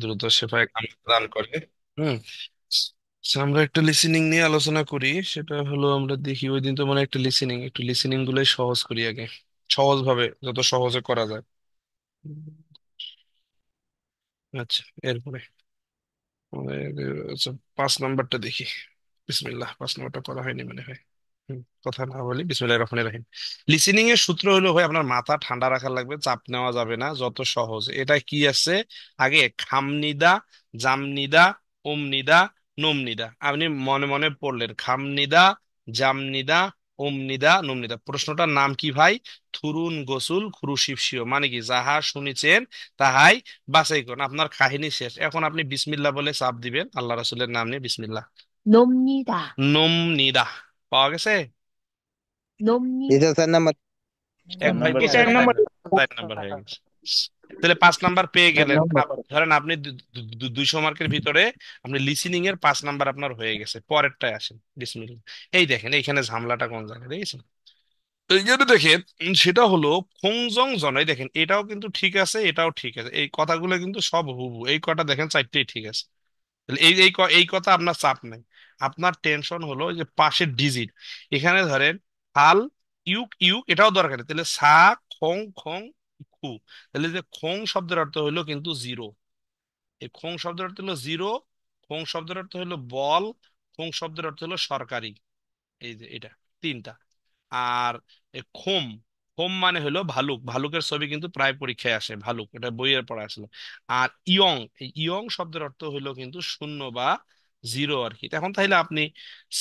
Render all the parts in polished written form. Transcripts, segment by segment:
দ্রুত সেফায় কামিল দান করে। হুম। So, আমরা একটা লিসেনিং নিয়ে আলোচনা করি। সেটা হলো আমরা দেখি ওই দিন তো মানে একটা লিসেনিং, একটু লিসেনিং গুলোই সহজ করি আগে, সহজ ভাবে যত সহজে করা যায়। আচ্ছা, এরপরে আচ্ছা, 5 নাম্বারটা দেখি। বিসমিল্লাহ, 5 নাম্বারটা করা হয়নি মনে হয়। কথা না বলি, বিসমিল্লাহির রহমানির রহিম। লিসেনিং এর সূত্র হলো ভাই, আপনার মাথা ঠান্ডা রাখা লাগবে, চাপ নেওয়া যাবে না, যত সহজ এটা কি আছে। আগে খামনিদা, জামনিদা, ওমনিদা, নোমনিদা আপনি মনে মনে পড়লেন। খামনিদা, জামনিদা, ওমনিদা, নোমনিদা। প্রশ্নটার নাম কি ভাই? থুরুন গোসুল খুরুশিপসিও, মানে কি যাহা শুনেছেন তাহাই বাছাই করুন। আপনার কাহিনী শেষ। এখন আপনি বিসমিল্লাহ বলে চাপ দিবেন, আল্লাহ রাসূলের নাম নিয়ে বিসমিল্লাহ। 놉니다. নোমনিদা। পাওয়া গেছে? 놉니다. এটা 4 নাম্বার। এক চার ভাই নাম্বার বলছে স্যার। 4 নাম্বার। 4 নাম্বার হয়ে গেছে। তাহলে 5 নাম্বার পেয়ে গেলেন। ধরেন আপনি 200 মার্কের ভিতরে আপনি লিসেনিং এর 5 নাম্বার আপনার হয়ে গেছে। পরেরটায় আসেন, বিসমিল্লাহ। এই দেখেন এইখানে ঝামেলাটা কোন জায়গায় দেখেছেন? এইখানে দেখেন, সেটা হলো খোংজং জন। এই দেখেন এটাও কিন্তু ঠিক আছে, এটাও ঠিক আছে, এই কথাগুলো কিন্তু সব হুবহু। এই কটা দেখেন, চারটেই ঠিক আছে। তাহলে এই কথা আপনার চাপ নাই। আপনার টেনশন হলো যে পাশের ডিজিট। এখানে ধরেন হাল, ইউক ইউক এটাও দরকার নেই। তাহলে সা, খং খং, খু। তাহলে যে খং শব্দের অর্থ হলো কিন্তু জিরো। এই খং শব্দের অর্থ হলো জিরো। খং শব্দের অর্থ হলো বল। খং শব্দের অর্থ হলো সরকারি। এই যে এটা তিনটা। আর খোম, খোম মানে হলো ভালুক। ভালুকের ছবি কিন্তু প্রায় পরীক্ষায় আসে, ভালুক, এটা বইয়ের পড়া আসলে। আর ইয়ং, এই ইয়ং শব্দের অর্থ হলো কিন্তু শূন্য বা জিরো আর কি। এখন তাহলে আপনি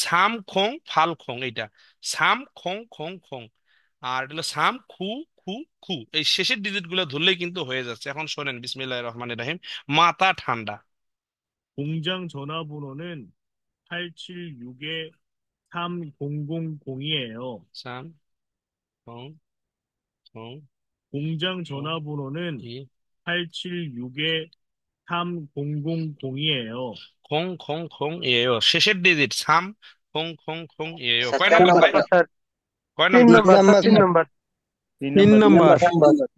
সাম খং ফাল খং, এইটা সাম খং খং খং। আর এটা হলো সাম খু খু খু। এই শেষের ডিজিট গুলো ধরলেই কিন্তু হয়ে যাচ্ছে। এখন শোনেন, বিসমিল্লাহির রহমানির রহিম। মাথা ঠান্ডা। 공장 전화번호는 876-3000이에요. সাম খং খং 공장 খং 전화번호는 ই 876-3000이에요. খং খং খং এও শেষের ডিজিট সাম খং খং খং এও। স্যার, কয় চার নাম্বার ভাই? নাম্বার। কয় তিন নাম্বার? তিন নাম্বার স্যার, নাম্বার তিন স্যার। নাম্বার। তিন তিন নাম্বার তিন স্যার। নাম্বার। Number sir.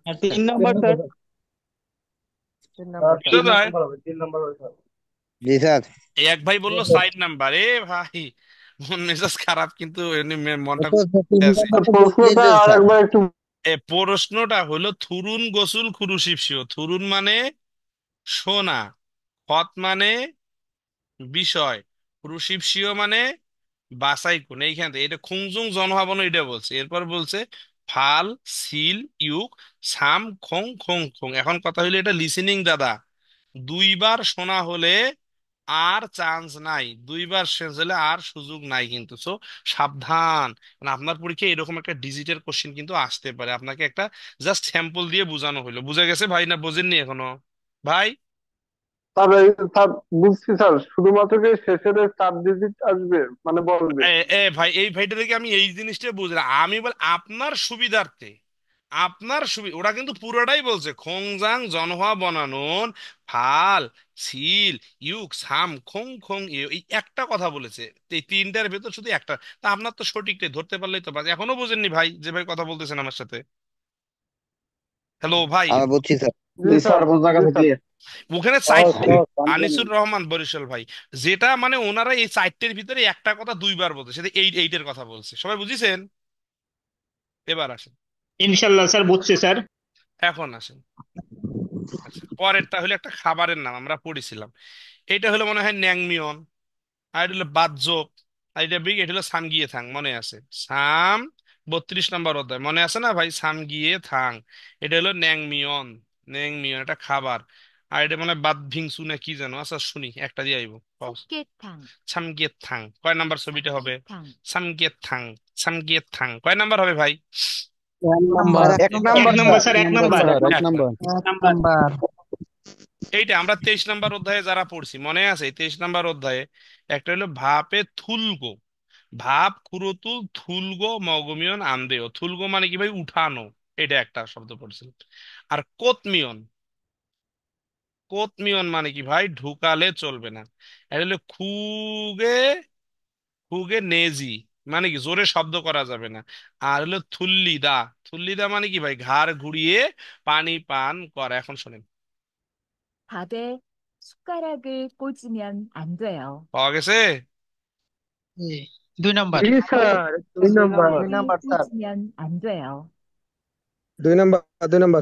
আর 3 নাম্বার স্যার। 3 number sir. এটা যায়। তিন নাম্বার হবে স্যার। জি স্যার। এই এক ভাই বললো 4 নাম্বার। এ ভাই, মন মেজাজ খারাপ কিন্তু এমনি মনটা স্যার, স্যার, তিন খুশি আছে। নাম্বার তো বলতেই প্রশ্নটা দেন আর স্যার। একবার একটু। প্রশ্নটা হলো থুরুন গোসুল খুরুশিপসিও। থুরুন মানে সোনা, খত মানে বিষয়, ক্রুশিপসিও মানে বাছাই কোন। এইখান থেকে এটা খুংজুং জনহাবন এটা বলছে। এরপর বলছে ফাল, সিল, ইউক, সাম খং খং খং। এখন কথা হইলো এটা লিসেনিং দাদা। দুইবার শোনা হলে আর চান্স নাই, দুইবার শেষ হলে আর সুযোগ নাই কিন্তু। সো সাবধান। মানে আপনার পরীক্ষায় এরকম একটা ডিজিটের কোশ্চেন কিন্তু আসতে পারে। আপনাকে একটা জাস্ট স্যাম্পল দিয়ে বোঝানো হলো। বুঝা গেছে ভাই, না বোঝেননি এখনো ভাই? স্যার, স্যার বুঝছি স্যার, শুধুমাত্র কি শেষের 4 ডিজিট আসবে মানে বলবে? এ এ ভাই, এই ভাইটা থেকে আমি এই জিনিসটা বুঝলাম। আমি বল আপনার সুবিধার্থে, আপনার সুবিধা, ওরা কিন্তু পুরোটাই বলছে খোংজাং জনহওয়া বনানুন ফাল, সিল, ইউক, সাম খং খং ইউ। এই একটা কথা বলেছে। তো এই তিনটার ভেতর শুধু একটা। তা আপনার তো সঠিকটাই ধরতে পারলেই তো বাস। এখনো বোঝেননি ভাই, যে ভাই কথা বলতেছেন আমার সাথে? হ্যালো ভাই। আমি বুঝছি স্যার। জি স্যার, বোঝা গেছে, ক্লিয়ার। ওখানে চারটে। আনিসুর রহমান বরিশাল ভাই, যেটা মানে ওনারা এই চারটের ভিতরে একটা কথা দুইবার বলছে, সেটা এইটের কথা বলছে। সবাই বুঝিছেন? এবার আসেন। ইনশাল্লাহ স্যার, বুঝছি স্যার। এখন আসেন। আচ্ছা, পরেরটা হলো একটা খাবারের নাম আমরা পড়েছিলাম। এটা হলো মনে হয় ন্যাংমিয়ন। আর এটা হলো বাজ্যক। আর এটা বিগ, এটা হলো সাম গিয়ে থাং, মনে আছে? সাম 32 নম্বর অধ্যায় মনে আছে না ভাই? সাম গিয়ে থাং। এটা হলো ন্যাংমিয়ন। ন্যাংমিয়ন এটা খাবার। আর এটা মানে বাদ ভিংসু না কি জানো। আচ্ছা শুনি, একটা দিয়ে আইবো। 삼계탕, সামগিয়ে থাং কয় নাম্বার ছবিটা হবে? 삼계탕, সামগিয়ে থাং, সামগিয়ে থাং কয় নাম্বার হবে ভাই? এক স্যার, নাম্বার। এক এক এক নাম্বার নাম্বার নম্বর স্যার। স্যার। স্যার, এক এক নাম্বার নম্বর। স্যার। এক একটা। নাম্বার। এক নাম্বার। এইটা আমরা 23 নম্বর অধ্যায়ে যারা পড়ছি মনে আছে? 23 নম্বর অধ্যায়ে একটা হলো ভাপে থুলগো। ভাপ কুরোতুল থুলগো মগমিয়ন আন্দেয়। থুলগো মানে কি ভাই? উঠানো। এটা একটা শব্দ পড়ছিল। আর কোতমিয়ন, কোতমিয়ন মানে কি ভাই? ঢুকালে চলবে না। এটা হলো খুগে, খুগে নেজি, মানে কি জোরে শব্দ করা যাবে না। আর হলো থুল্লিদা। থুল্লিদা মানে কি ভাই? ঘাড় ঘুরিয়ে পানি পান করা। এখন শোনেন, 밥에 숟가락을 꽂으면 안 돼요. পাওয়া গেছে? জি, 2 নাম্বার। জি স্যার, দুই দুই নম্বর নাম্বার। দুই 을 নম্বর স্যার 꽂으면 안 돼요. 2 নম্বর 2 নম্বর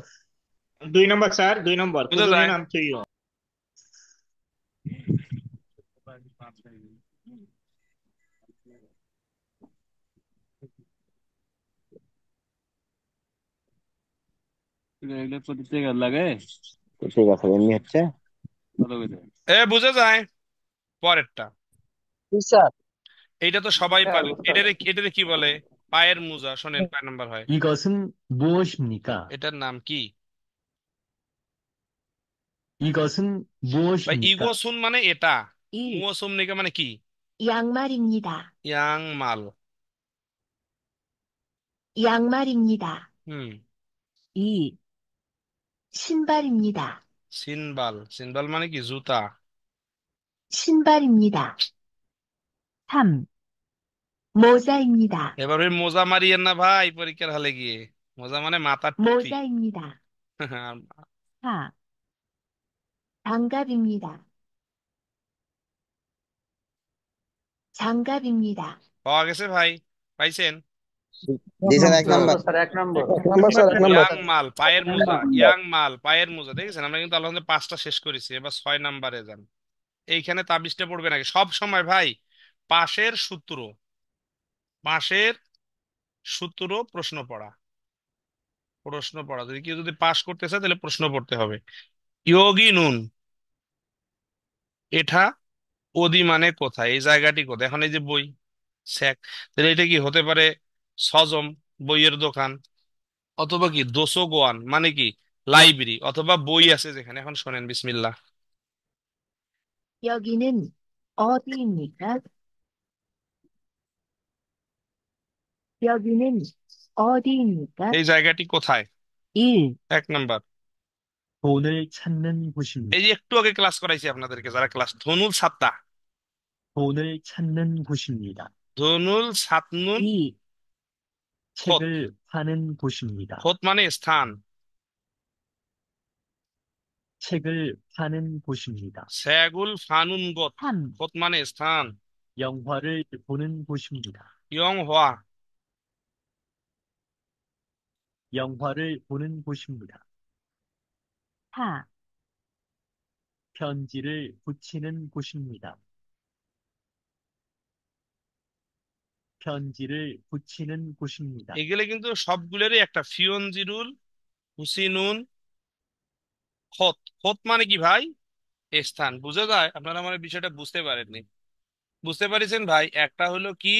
2 নাম্বার স্যার, 2 নাম্বার বুঝা কুদুমিন যায়? আমথুইও। ঠিক আছে এমনি হচ্ছে বুঝা যায়। পরেরটা, জি স্যার এইটা তো জি সবাই স্যার, পারে। স্যার। এটারে কি বলে? পায়ের মোজা। শোনেন, কয় নাম্বার হয়? 이것은 무엇입니까? এটার নাম কি? 이것은 ভাই, 무엇입니까? ইগোসুন মানে এটা, 1. মুয়াসুম নিকা মানে কি? 양말입니다. ইয়াং মাল। 양말입니다. হুম। 2. 신발입니다. সিনবাল। সিনবাল মানে কি? জুতা। 신발입니다. 3. 모자입니다. এবার ওই মোজা মারিয়েন না ভাই পরীক্ষার হলে গিয়ে। মোজা মানে মাথার টুপি। 모자입니다. 4. 장갑입니다. 장갑입니다. পাওয়া গেছে ভাই? পাইছেন? জি স্যার 1 এক নম্বর নম্বর স্যার, 1 নম্বর। 1 নম্বর স্যার 1 নম্বর ইয়াং মাল, পায়ের মোজা। ইয়াং মাল, পায়ের মোজা। দেখেছেন, আমরা কিন্তু আল্লাহ 5টা শেষ করেছি। এবার 6 নাম্বারে যান। এইখানে তাবিজটা পড়বে নাকি সব সময় ভাই? পাশের সূত্র, পাশের সূত্র প্রশ্ন পড়া, প্রশ্ন পড়া। যদি কেউ যদি পাশ করতে চায় তাহলে প্রশ্ন পড়তে হবে। ইয়োগী নুন, এটা ওদি মানে কোথায়? এই জায়গাটি কোথায়? এখন এই যে বই স্যাক, তাহলে এটা কি হতে পারে? সজম, বইয়ের দোকান। অথবা কি দোসোগোয়ান মানে কি? লাইব্রেরি, অথবা বই আছে যেখানে। এখন শোনেন, বিসমিল্লাহ। 여기는 어디입니까? 여기는 어디입니까? এই জায়গাটি কোথায়? 1. 1 নাম্বার। 돈을 찾는 এই 곳입니다. যে একটু আগে ক্লাস করাইছি আপনাদেরকে, যারা ক্লাস ধনুল সাত্তা। 돈을 찾는 곳입니다. ধনুল সাতনুন 2. খোত। 책을 파는 곳입니다. খোত মানে স্থান। 책을 파는 곳입니다. স্যাগুল ফানুন গোত। 3. খোত মানে স্থান। 영화를 보는 곳입니다. ইয়ং হওয়া। 영화를 보는 곳입니다. 4. 편지를 붙이는 곳입니다. 편지를 붙이는 곳입니다. এগুলো কিন্তু সবগুলোরই একটা ফিয়নজিরুল, হুসিনুন, খোত। খোত মানে কি ভাই? স্থান। বুঝা যায়? আপনারা আমার বিষয়টা বুঝতে পারেননি। বুঝতে পারিছেন ভাই? একটা হলো কি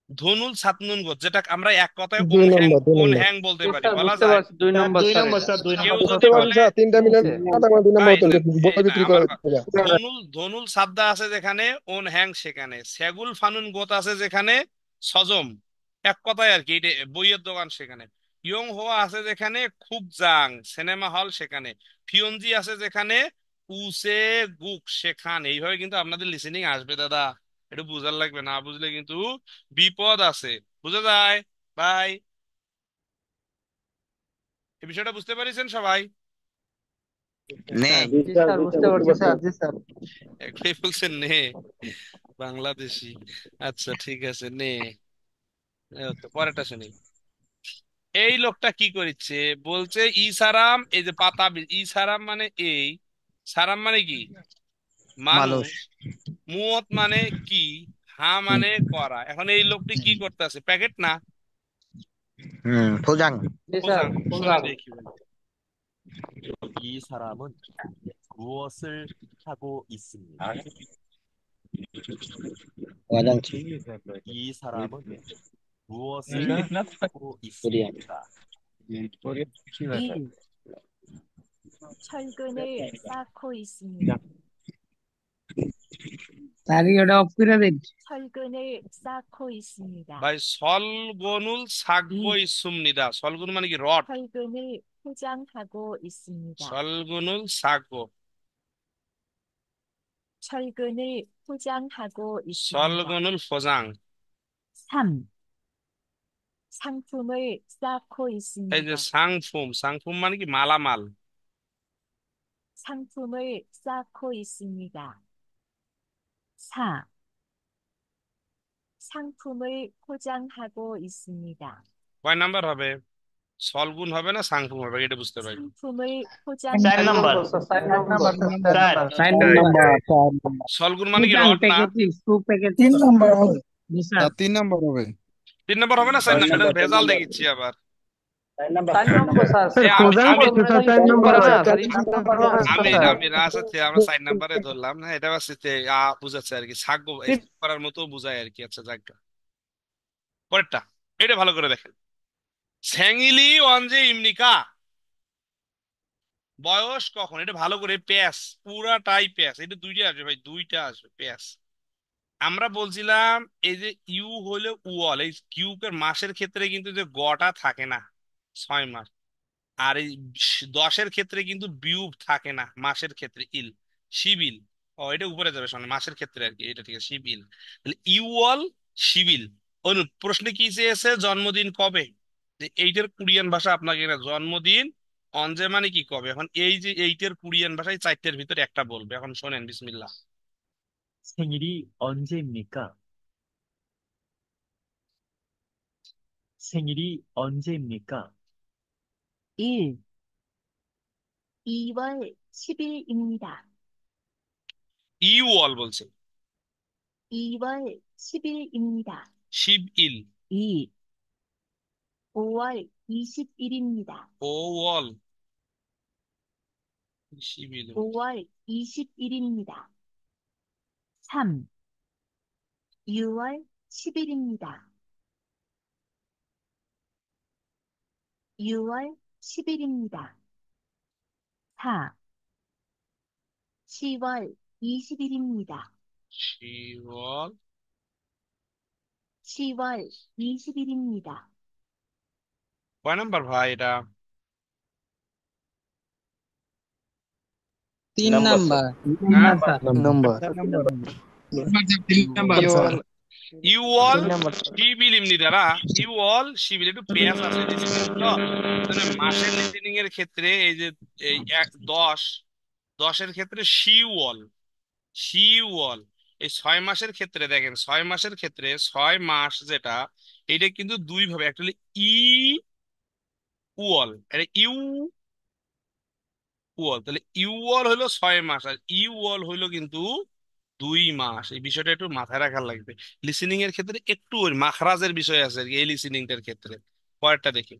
ধনুল সাতনুন গোত, যেটা আমরা এক কথায় 2 নম্বর 2 ওন নম্বর হ্যাং বলতে জি পারি, স্যার, বলা বুঝতে যায়। পারছি, 2 নম্বর দুই স্যার নম্বর এটা। স্যার, 2 নম্বর। কেউ যদি বুঝতে পারছি বলে স্যার 3টা মিলে হচ্ছে। 2 নম্বর ভাই, বই এই না, বিক্রি আমার করে ধনুল ধনুল সাদ্দা আছে যেখানে, ওন হ্যাং সেখানে। সেগুল ফানুন গোত আছে যেখানে, সজম। এক কথায় আর কি, এটা বইয়ের দোকান সেখানে। ইয়ং হোয়া আছে যেখানে, খুব জাং সিনেমা হল সেখানে। ফিয়নজি আছে যেখানে, উসে গুক সেখানে। এইভাবে কিন্তু আপনাদের লিসেনিং আসবে দাদা। একটু বুঝার লাগবে, না বুঝলে কিন্তু বিপদ আছে। বুঝা যায় ভাই? এই বিষয়টা বুঝতে পারিছেন সবাই? নে জি স্যার, বুঝতে পারছি স্যার। জি স্যার একটাই বলছেন নে, বাংলাদেশি। আচ্ছা ঠিক আছে, নে। ওকে, পরেরটা শুনি। এই লোকটা কি করেছে? বলছে ইসারাম, এই যে পাতা ইসারাম মানে এই, সারাম মানে কি? মানুষ মানুষ। মুয়ত মানে কি? হা মানে করা। এখন এই লোকটি কি করতেছে? প্যাকেট না, ফুজাং জি স্যার, খোঁজাং। শুনে বুঝলাম। দেখি বলে। 이 사람은 무엇을 하고 있습니다. অজাঞ্চি 이 사람은 무엇을 하고 কোরিয়ান 있습니까? 1. 철근을 쌓고 있습니다. 철근을 쌓고 있습니다. ভাই, সলগনুল সাগবো ইসুমনিদা। সলগুন মানে কি? রড। 철근을 포장하고 있습니다. সলগুনুল সাগবো, 철근을 포장하고 있습니다. সলগুনুল ফোজাং। 3. 상품을 쌓고 এই যে 있습니다. সাংফুম, সাংফুম মানে কি? মালামাল। 상품을 쌓고 있습니다. 4. 상품을 포장하고 있습니다. কয় নাম্বার হবে? সলগুন হবে না সাংফুম হবে, এটা বুঝতে পারি। 상품을 4 চার 포장하고 নম্বর নম্বর স্যার, 4 নম্বর স্যার চার এই, নাম্বার চার নাম্বার সলগুন মানে কি রড না? তিন নম্বর হবে স্যার 3 নাম্বার হবে 3 নম্বর হবে না 4 নম্বর? এটা ভেজাল দেখিচ্ছি আবার। 4 নম্বর স্যার, এ আমি খোঁজান আমি করছে স্যার, 4 নম্বর হবে স্যার, আমি স্যার। আমি রাসাতে আমরা 4 নম্বরে ধরলাম না, এটা বাসিতে বুঝাচ্ছে আর কি, সাগো করার মতো বুঝায় আর কি। আচ্ছা যাক, পরেরটা এটা ভালো করে দেখেন। স্যাংইলি ওয়ানজে ইমনিকা, বয়স কখন? এটা ভালো করে প্যাস, পুরাটাই প্যাস। এটা দুইটা আসবে ভাই, দুইটা আসবে প্যাস। আমরা বলছিলাম এই যে ইউ হলে উয়াল, এই কিউকের মাসের ক্ষেত্রে কিন্তু যে গটা থাকে না, 6 মাস। আর এই 10-এর ক্ষেত্রে কিন্তু বিউব থাকে না, মাসের ক্ষেত্রে ইল, শিবিল। ও এটা উপরে যাবে সামনে, মাসের ক্ষেত্রে আর কি, এটা ঠিক আছে, শিবিল। তাহলে ইউয়াল, শিবিল। অনু প্রশ্নে কি চেয়েছে? জন্মদিন কবে? যে এইটার কোরিয়ান ভাষা আপনাকে না, জন্মদিন অনজে মানে কি কবে। এখন এই যে এইটার কোরিয়ান ভাষায় 4টের ভিতরে একটা বলবে। এখন শোনেন, বিসমিল্লাহ। 생일이 언제입니까? 생일이 언제입니까? 1. 2월 10일입니다. ইউয়াল বলছে, 2월 10일입니다. শিব ইল, 2. 5월 20일입니다. ওয়াল, শিবিল। 5월 20일입니다. 3. 6월 10일입니다. 6월 10일입니다. 4. 10월 20일입니다. শিওয়াল, 10월 20일입니다. কয় নাম্বার ভাই এটা? 3 নাম্বার হ্যাঁ, নম্বর ইউঅল শিবিল এমনি দ্বারা, ইউঅল শিবিল একটু পেঁয়াজ আছে লিসেনিং তো। তাহলে মাসের লিসেনিং এর ক্ষেত্রে এই যে এই 10-10-এর ক্ষেত্রে শিওল, শিওল। এই 6 মাসের ক্ষেত্রে দেখেন, 6 মাসের ক্ষেত্রে 6 মাস যেটা, এটা কিন্তু দুই ভাবে, একটা হলো ই উঅল, এটা ইউ উঅল। তাহলে ইউঅল হলো 6 মাস, আর ইউঅল হইলো কিন্তু 2 মাস। এই বিষয়টা একটু মাথায় রাখার লাগবে। লিসেনিং এর ক্ষেত্রে একটু ওই মাখরাজের বিষয় আছে আর কি, এই লিসেনিংটার ক্ষেত্রে। পরেরটা দেখি,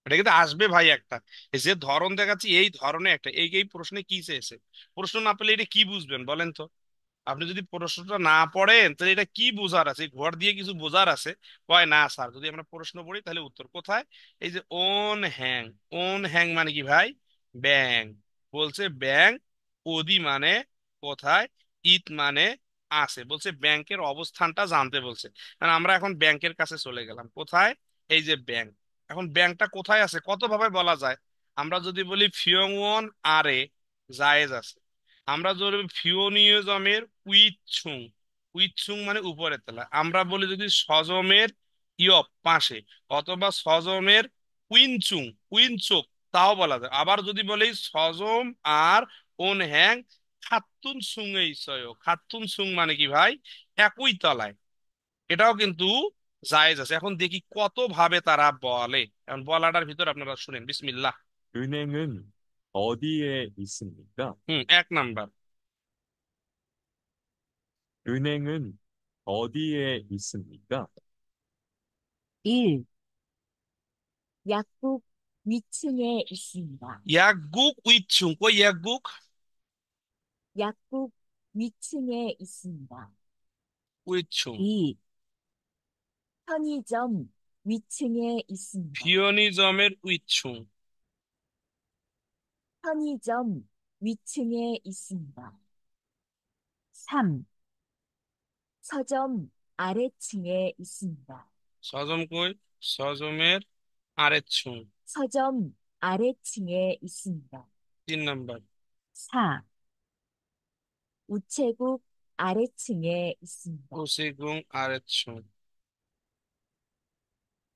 এটা কিন্তু আসবে ভাই একটা। এই যে ধরন দেখাচ্ছি, এই ধরনে একটা, এই প্রশ্নে কি চেয়েছে? প্রশ্ন না পেলে এটা কি বুঝবেন বলেন তো? আপনি যদি প্রশ্নটা না পড়েন তাহলে এটা কি বোঝার আছে? ঘর দিয়ে কিছু বোঝার আছে? কয় না স্যার, যদি আমরা প্রশ্ন পড়ি তাহলে উত্তর কোথায়? এই যে ওন হ্যাং, ওন হ্যাং মানে কি ভাই? ব্যাং। বলছে ব্যাং, ওদি মানে কোথায়, ইত মানে আছে। বলছে ব্যাংকের অবস্থানটা জানতে বলছে। মানে আমরা এখন ব্যাংকের কাছে চলে গেলাম, কোথায়? এই যে ব্যাংক। এখন ব্যাংকটা কোথায় আছে কত ভাবে বলা যায়। আমরা যদি বলি ফিয়ংওন আরে, জায়েজ আছে। আমরা যদি ফিওনিজমের উইথছুং, উইথছুং মানে উপরের তলা। আমরা বলি যদি সজমের ইয়প পাশে, অথবা সজমের উইনচুং, উইনচোক, তাও বলা যায়। আবার যদি বলি সজম আর ওন হ্যাং খাতুন সুং, এই সয় খাতুন সুং মানে কি ভাই? একই তলায়। এটাও কিন্তু জায়েজ আছে। এখন দেখি কত ভাবে তারা বলে। এখন বলাটার ভিতর আপনারা শুনেন, বিসমিল্লাহ। 은행은 어디에 있습니까? 1 নাম্বার, 은행은 어디에 있습니까? 1. 약국 위층에 있습니다. ইয়াকুক উইথছুং, কই ইয়াকুক? 약국 위층에 있습니다. উইথছুং। 2. 편의점 위층에 있습니다. ফিওনিজমের উইথছুং। 편의점 위층에 있습니다. 3. 서점 아래층에 있습니다. সজম কই? সজমের আরেছুং। 서점 아래층에 있습니다. 3 নাম্বার, 4. 우체국 아래층에 있습니다. ওসিগুং আরেছুং।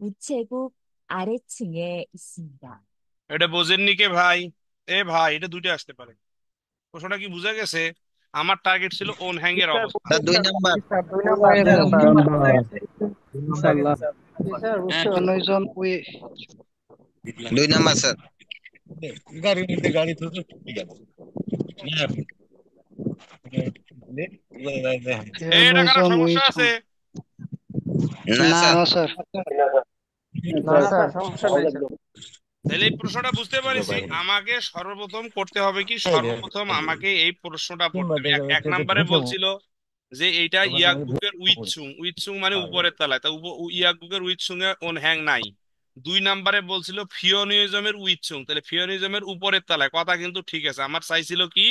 우체국 아래층에 있습니다. এটা বোঝেননি কে ভাই? এ ভাই, এটা দুইটা আসতে পারে। প্রশ্নটা কি বুঝা গেছে? আমার টার্গেট ছিল অন হ্যাং এর স্যার অবস্থা। Sir 2 number. জি স্যার 2 নাম্বার 2 নাম্বার ইনশাআল্লাহ জি স্যার বুঝতে এখন পারছি। ওইজন ওই 2 নাম্বার স্যার। এই এখন এটা কারো ওইজন ওই সমস্যা আছে? না স্যার। না স্যার সমস্যা নেই স্যার। তাহলে এই প্রশ্নটা বুঝতে পারিছি। আমাকে সর্বপ্রথম করতে হবে কি, সর্বপ্রথম আমাকে এই প্রশ্নটা পড়তে হবে। এক নম্বরে বলছিল যে এইটা ইয়াকবুকের উইথসুং, উইথসুং মানে উপরের তলায়, তা ইয়াকবুকের উইথসুং এ অন হ্যাং নাই। 2 নম্বরে বলছিল ফিওনিজমের উইথসুং, তাহলে ফিওনিজমের উপরের তলায়, কথা কিন্তু ঠিক আছে। আমার চাইছিল কি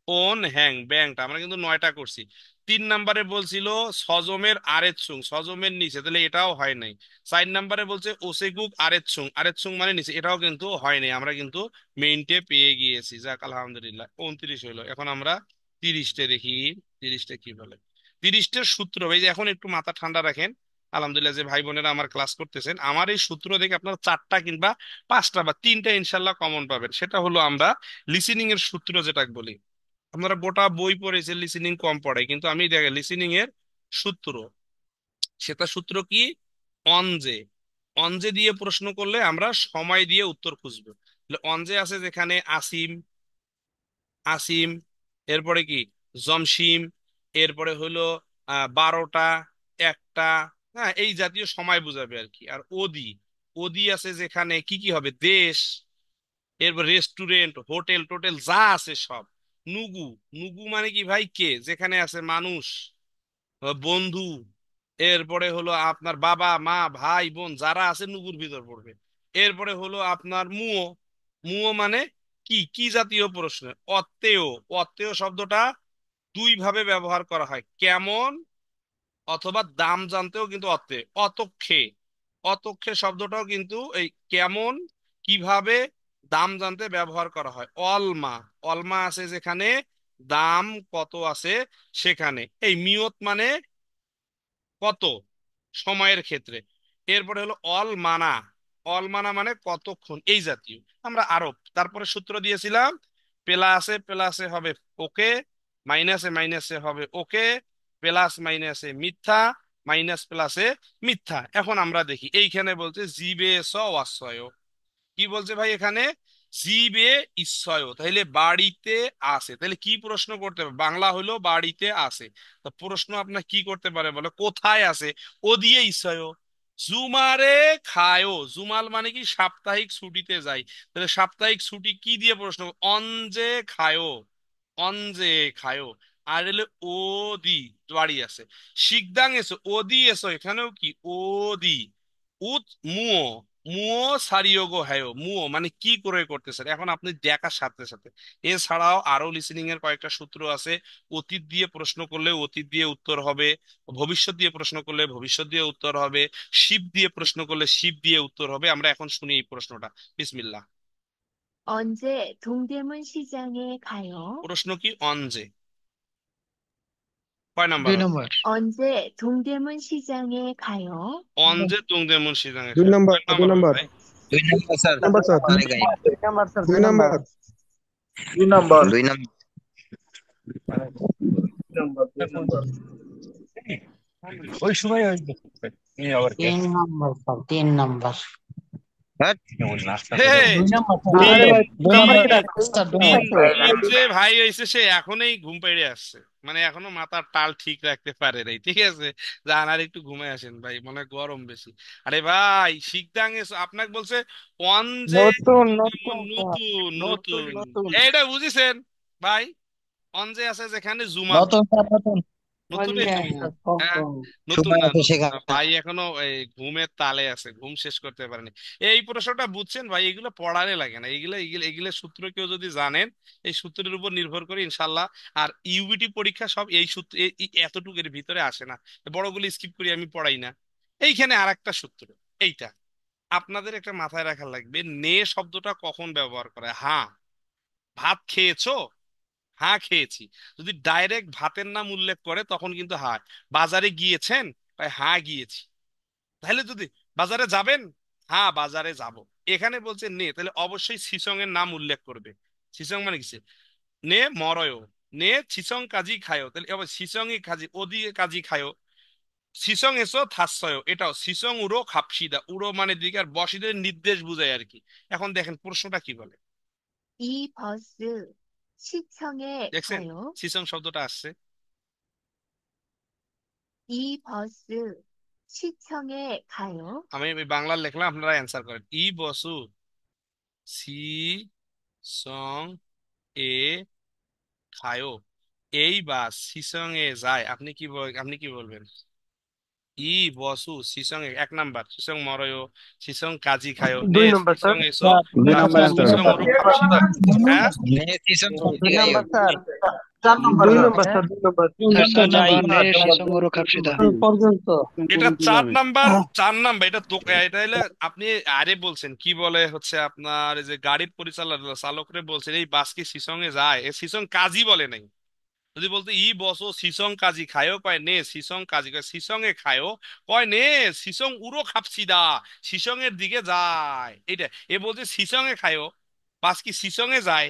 অন হ্যাং ব্যাংকটা, আমরা কিন্তু 9টা করছি। 3 নম্বরে বলছিল সজমের আরেতসুং, সজমের নিচে, তাহলে এটাও হয় নাই। 4 নম্বরে বলছে ওসেগুক আরেতসুং, আরেতসুং মানে নিচে, এটাও কিন্তু হয় নাই। আমরা কিন্তু মেইনটে পেয়ে গিয়েছি, যাক আলহামদুলিল্লাহ। 29 হইলো। এখন আমরা 30টে দেখি, 30টে কি বলে। 30টের সূত্র, এই যে এখন একটু মাথা ঠান্ডা রাখেন। আলহামদুলিল্লাহ যে ভাই বোনেরা আমার ক্লাস করতেছেন, আমার এই সূত্র দেখে আপনার 4টা কিংবা 5টা বা 3টা ইনশাল্লাহ কমন পাবেন। সেটা হলো আমরা লিসেনিং এর সূত্র যেটা বলি। আপনারা গোটা বই পড়েছেন, লিসেনিং কম পড়ে, কিন্তু আমি দেখে লিসেনিং এর সূত্র, সেটা সূত্র কি? অনজে। অনজে দিয়ে প্রশ্ন করলে আমরা সময় দিয়ে উত্তর খুঁজবো। তাহলে অনজে আছে যেখানে আসিম, আসিম, এরপরে কি জমসিম, এরপরে হলো 12টা, 1টা, হ্যাঁ এই জাতীয় সময় বোঝাবে আর কি। আর ওদি, ওদি আছে যেখানে কি কি হবে, দেশ, এরপর রেস্টুরেন্ট, হোটেল টোটেল যা আছে সব। নুগু, নুগু মানে কি ভাই, কে, যেখানে আছে মানুষ, বন্ধু, এরপরে হলো আপনার বাবা মা ভাই বোন যারা আছে নুগুর ভিতর পড়বে। এরপরে হলো আপনার মুও, মুও মানে কি, কি জাতীয় প্রশ্ন, অত্তেয়। অত্তেয় শব্দটা 2 ভাবে ব্যবহার করা হয়, কেমন অথবা দাম জানতেও কিন্তু অত্তে। অতক্ষে, অতক্ষে শব্দটাও কিন্তু এই কেমন, কিভাবে, দাম জানতে ব্যবহার করা হয়। অলমা, অলমা আছে যেখানে দাম কত আছে সেখানে। এই মিয়ত মানে কত, সময়ের ক্ষেত্রে। এরপরে হলো অল মানা, অল মানা মানে কতক্ষণ, এই জাতীয়। আমরা আরব, তারপরে সূত্র দিয়েছিলাম প্লাসে প্লাসে হবে ওকে, মাইনাসে মাইনাসে হবে ওকে, প্লাস মাইনাসে মিথ্যা, মাইনাস প্লাসে মিথ্যা। এখন আমরা দেখি এইখানে বলছে জিবে স ওয়াসয়, কি বলছে ভাই এখানে? জিবে ইসয়, তাহলে বাড়িতে আসে। তাহলে কি প্রশ্ন করতে হবে? বাংলা হলো বাড়িতে আসে। তো প্রশ্ন আপনার কি করতে পারে বলে, কোথায় আছে? ও দিয়ে ইসয়। জুমারে খায়ও, জুমাল মানে কি সাপ্তাহিক ছুটিতে যাই, তাহলে সাপ্তাহিক ছুটি কি দিয়ে প্রশ্ন? অনজে খায়ও, অনজে খায়ও। আর এলে ও দি, বাড়ি আছে। শিকদাং এসো, ও দি এসো, এখানেও কি ও দি। উত মুও, মুও সারিয়োগো হ্যায়, মুও মানে কি করে করতেছে। এখন আপনি দেখার সাথে সাথে, এছাড়াও আরো লিসেনিং এর কয়েকটা সূত্র আছে। অতীত দিয়ে প্রশ্ন করলে অতীত দিয়ে উত্তর হবে, ভবিষ্যৎ দিয়ে প্রশ্ন করলে ভবিষ্যৎ দিয়ে উত্তর হবে, শিব দিয়ে প্রশ্ন করলে শিব দিয়ে উত্তর হবে। আমরা এখন শুনি এই প্রশ্নটা, বিসমিল্লাহ। 언제 동대문 시장에 가요? প্রশ্ন কি? অনজে, কয় নাম্বার 2 হবে? নাম্বার। 언제 동대문 시장에 가요? অনজে তুংদেমন সিজাঙে দুই খায়, নাম্বার কয় দুই নাম্বার হবে নাম্বার ভাই? 2 নাম্বার স্যার। নাম্বার স্যার মানে guide. 2 number sir 2 number 2 number 2 number. 2 number তিন নম্বর স্যার 3 নম্বর হ্যাঁ হে, আরে তিন ভাই 2 নাম্বার তিন কি ডাকছে স্যার 2 তিন নাম্বার। তিন যে ভাই হয়েছে সে এখনই ঘুম পেড়ে আসছে, মানে এখনো মাথার তাল ঠিক রাখতে পারে নাই, ঠিক আছে? যান আর একটু ঘুমে আসেন ভাই, মনে হয় গরম বেশি। আরে ভাই শিকদাং আপনাকে বলছে ওয়ান যে নতুন নতুন স্যার নতুন নতুন নতুন, নতুন এইটা বুঝিছেন ভাই? অন যে আছে যেখানে জুমাল, নতুন স্যার নতুন নতুন এই তো, স্যার হ্যাঁ কখন নতুন সময় না, আছে নতুন না সেখানে। ভাই, এখনো এই ঘুমের তালে আছে, ঘুম শেষ করতে পারেনি। এই প্রশ্নটা বুঝছেন ভাই? এগুলো পড়ারে লাগে না, এগুলো এগুলো এগুলো সূত্র কেউ যদি জানেন, এই সূত্রের উপর নির্ভর করে ইনশাল্লাহ। আর ইউবিটি পরীক্ষা সব এই সূত্র, এতটুকুর ভিতরে আসে না, বড়গুলো স্কিপ করি, আমি পড়াই না। এইখানে আর একটা সূত্র, এইটা আপনাদের একটা মাথায় রাখা লাগবে। নে শব্দটা কখন ব্যবহার করে? হ্যাঁ, ভাত খেয়েছো, হ্যাঁ খেয়েছি। যদি ডাইরেক্ট ভাতের নাম উল্লেখ করে তখন কিন্তু হ্যাঁ। বাজারে গিয়েছেন, কয় হ্যাঁ গিয়েছি। তাহলে যদি বাজারে যাবেন, হ্যাঁ বাজারে যাব। এখানে বলছে নে, তাহলে অবশ্যই সিসং এর নাম উল্লেখ করবে। সিসং মানে কিসে? নে মর요 নে 지성까지 가요 তাহলে এবার 지성이 가지 어디까지 가요 সিসং에서 탔어요 এটাও সিসং으로 갑시다 উড়ো মানে দিকে আর বসিদের নির্দেশ বুঝায় আর কি এখন দেখেন প্রশ্নটা কি বলে 이 버스 시청에 দেখছেন 가요? সিসং শব্দটা আসছে 이 버스 시청에 가요? আমি বাংলা লিখলাম আপনারা অ্যান্সার করেন ই বসু সি সং এ খায়ো এই বাস সিসং এ যায় আপনি কি বলবেন 이 বসু সিসং এক নাম্বার সিসং মর요 সিসং কাজি খায়ো 네 2 নম্বর স্যার। সিসং에서 দুই 탔어요 নম্বর অ্যান্সার। সিসং으로 갑시다 হ্যাঁ নে সিসং 2 নম্বর স্যার। 4 নম্বর 2 নম্বর স্যার। 2 নম্বর পর্যন্ত। এটা 4 নাম্বার 4 নাম্বার এটা তো এটা হলে আপনি আরে বলছেন কি বলে হচ্ছে আপনার এই যে গাড়ির পরিচালক চালকরে বলছেন এই বাস কি সিসং এ যায় এ সিসং কাজী বলে নাই যদি বলতো ই বসো সিসং কাজী খায়ও কয় নে সিসং কাজী কয় সিসং এ খায়ও কয় নে সিসং উড়ো খাপসিদা সিসং এর দিকে যায় এটা এ বলছে সিসং এ খায়ও বাস কি সিসং এ যায়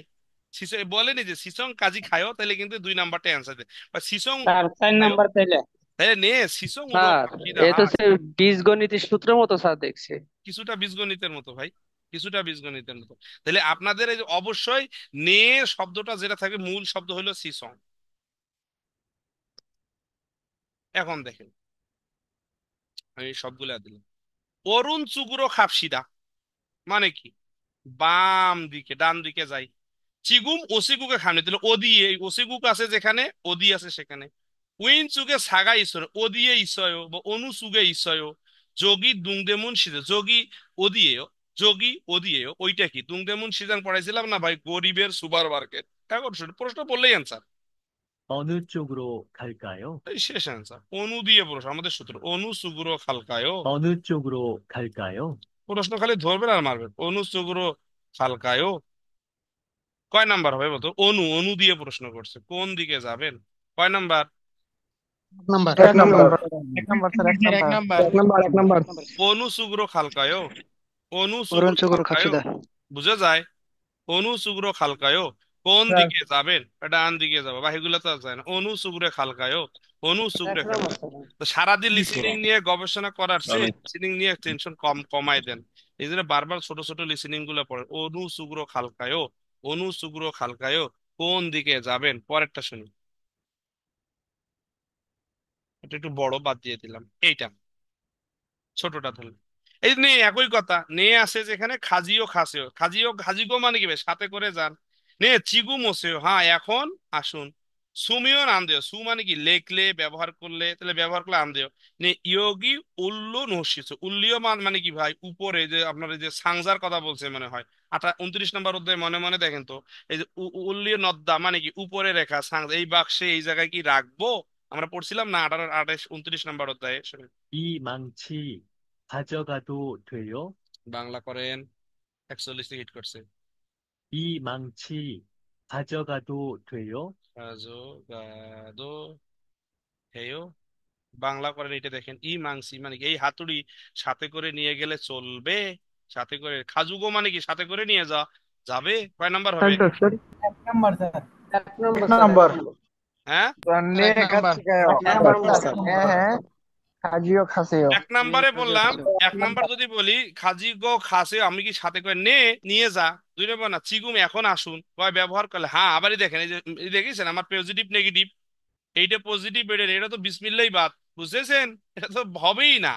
সিসং বলেনি যে সিসং কাজী খায়ও তাহলে কিন্তু 2 নাম্বারটা অ্যান্সার দেয় বা সিসং স্যার 4 খায়ও নাম্বার তাইলে তাহলে নে সিসং উড়ো খাপসিদা হ্যাঁ বীজগণিতের সূত্রের মতো স্যার দেখছে কিছুটা বীজগণিতের মতো ভাই কিছুটা বীজগণিতের মতো তাহলে আপনাদের এই যে অবশ্যই নে শব্দটা যেটা থাকে মূল শব্দ হলো সিসং এখন দেখেন আমি সবগুলা দিলাম অরুণ চুগুরো খাপসিদা মানে কি বাম দিকে ডান দিকে যাই চিগুম ওসিগুকে খামনে তাহলে ওদি এই ওসিগুক আছে যেখানে ওদি আছে সেখানে উইন চুগে সাগা ইসয় ওদিয়ে ইসয় বা অনু চুগে ইসয় যোগী দুংদেমুন সিজে যোগী ওদিয়েও যোগী ওদিয়েও ওইটা কি দুংদেমুন সিজান পড়াইছিলাম না ভাই গরিবের সুপার মার্কেট এখন শুনে প্রশ্ন বললেই অ্যান্সার 어느 쪽으로 갈까요? এই শেষ অ্যান্সার অনু দিয়ে প্রশ্ন আমাদের সূত্র অনু সুগুরো খালকায়ও 어느 쪽으로 갈까요? প্রশ্ন খালি ধরবেন আর মারবেন অনু সুগুরো খালকায়ও কয় নাম্বার হবে বলতো অনু অনু দিয়ে প্রশ্ন করছে কোন দিকে যাবেন কয় নাম্বার 1 নাম্বার 1 নম্বর। 1 নম্বর স্যার। 1 নম্বর। 1 নম্বর। 1 নম্বর। অনু সুগুরো খালকায়ও অনু সুগুরো খালকায়ও বুঝা যায় অনু সুগুরো খালকায়ও কোন দিকে যাবেন ডান দিকে যাবো বা এগুলো তো যায় না অনু সুগুরে খালকায়ও অনু 1 সুগুরে নম্বর খালকায়ও স্যার। তো সারাদিন লিসেনিং নিয়ে গবেষণা করার চেয়ে লিসেনিং নিয়ে টেনশন কমাই দেন এই জন্য বারবার ছোট ছোট লিসেনিং গুলো পড়েন অনু সুগুরো খালকায়ও অনু সুগুরো খালকায়ও কোন দিকে যাবেন পরেরটা শুনি এটা একটু বড় বাদ দিয়ে দিলাম এইটা ছোটটা ধরলাম এই নে একই কথা নে আসে যেখানে খাজিও খাসেও খাজিও খাজিগো মানে কি ভাই সাথে করে যান নে চিগু মোসেও হ্যাঁ এখন আসুন সুমিও আনদেও সু মানে কি লেখলে ব্যবহার করলে তাহলে ব্যবহার করলে আনদেও নে ইয়োগি উল্লু নসিস উল্লিয় মান মানে কি ভাই উপরে যে আপনার এই যে সাংজার কথা বলছে মনে হয় 29 নম্বর অধ্যায় মনে মনে দেখেন তো এই যে উল্লিয় নদ্দা মানে কি উপরে রেখা সাংজা এই বাক্সে এই জায়গায় কি রাখবো আমরা পড়ছিলাম না 28 29 নম্বর অধ্যায়ে 이 망치 가져가도 돼요? বাংলা করেন 41 হিট করছে 이 망치 가져가도 돼요? কাজগাদো হেয় বাংলা করেন এটা দেখেন ই মাংসি মানে কি এই হাতুড়ি সাথে করে নিয়ে গেলে চলবে সাথে করে খাজুগো মানে কি সাথে করে নিয়ে যাবে কয় নাম্বার হবে অ্যান্সার স্যার। 1 নম্বর স্যার। 1 নম্বর 1 নম্বর। হ্যাঁ নে খাচ্ছিগায়ও। হ্যাঁ হ্যাঁ। খাজিও খাসেও। 1 নম্বরে বললাম 1 নম্বর যদি বলি খাজিগো খাসে আমি কি সাথে করে নিয়ে যা 2 নম্বর না চিগুম এখন আসুন কয় ব্যবহার করলে হ্যাঁ আবারই দেখেন এই যে এই দেখেছেন আমার পজিটিভ নেগেটিভ এইটা পজিটিভ এটা তো বিসমিল্লাহ বাদ বুঝতেছেন এটা তো হবেই না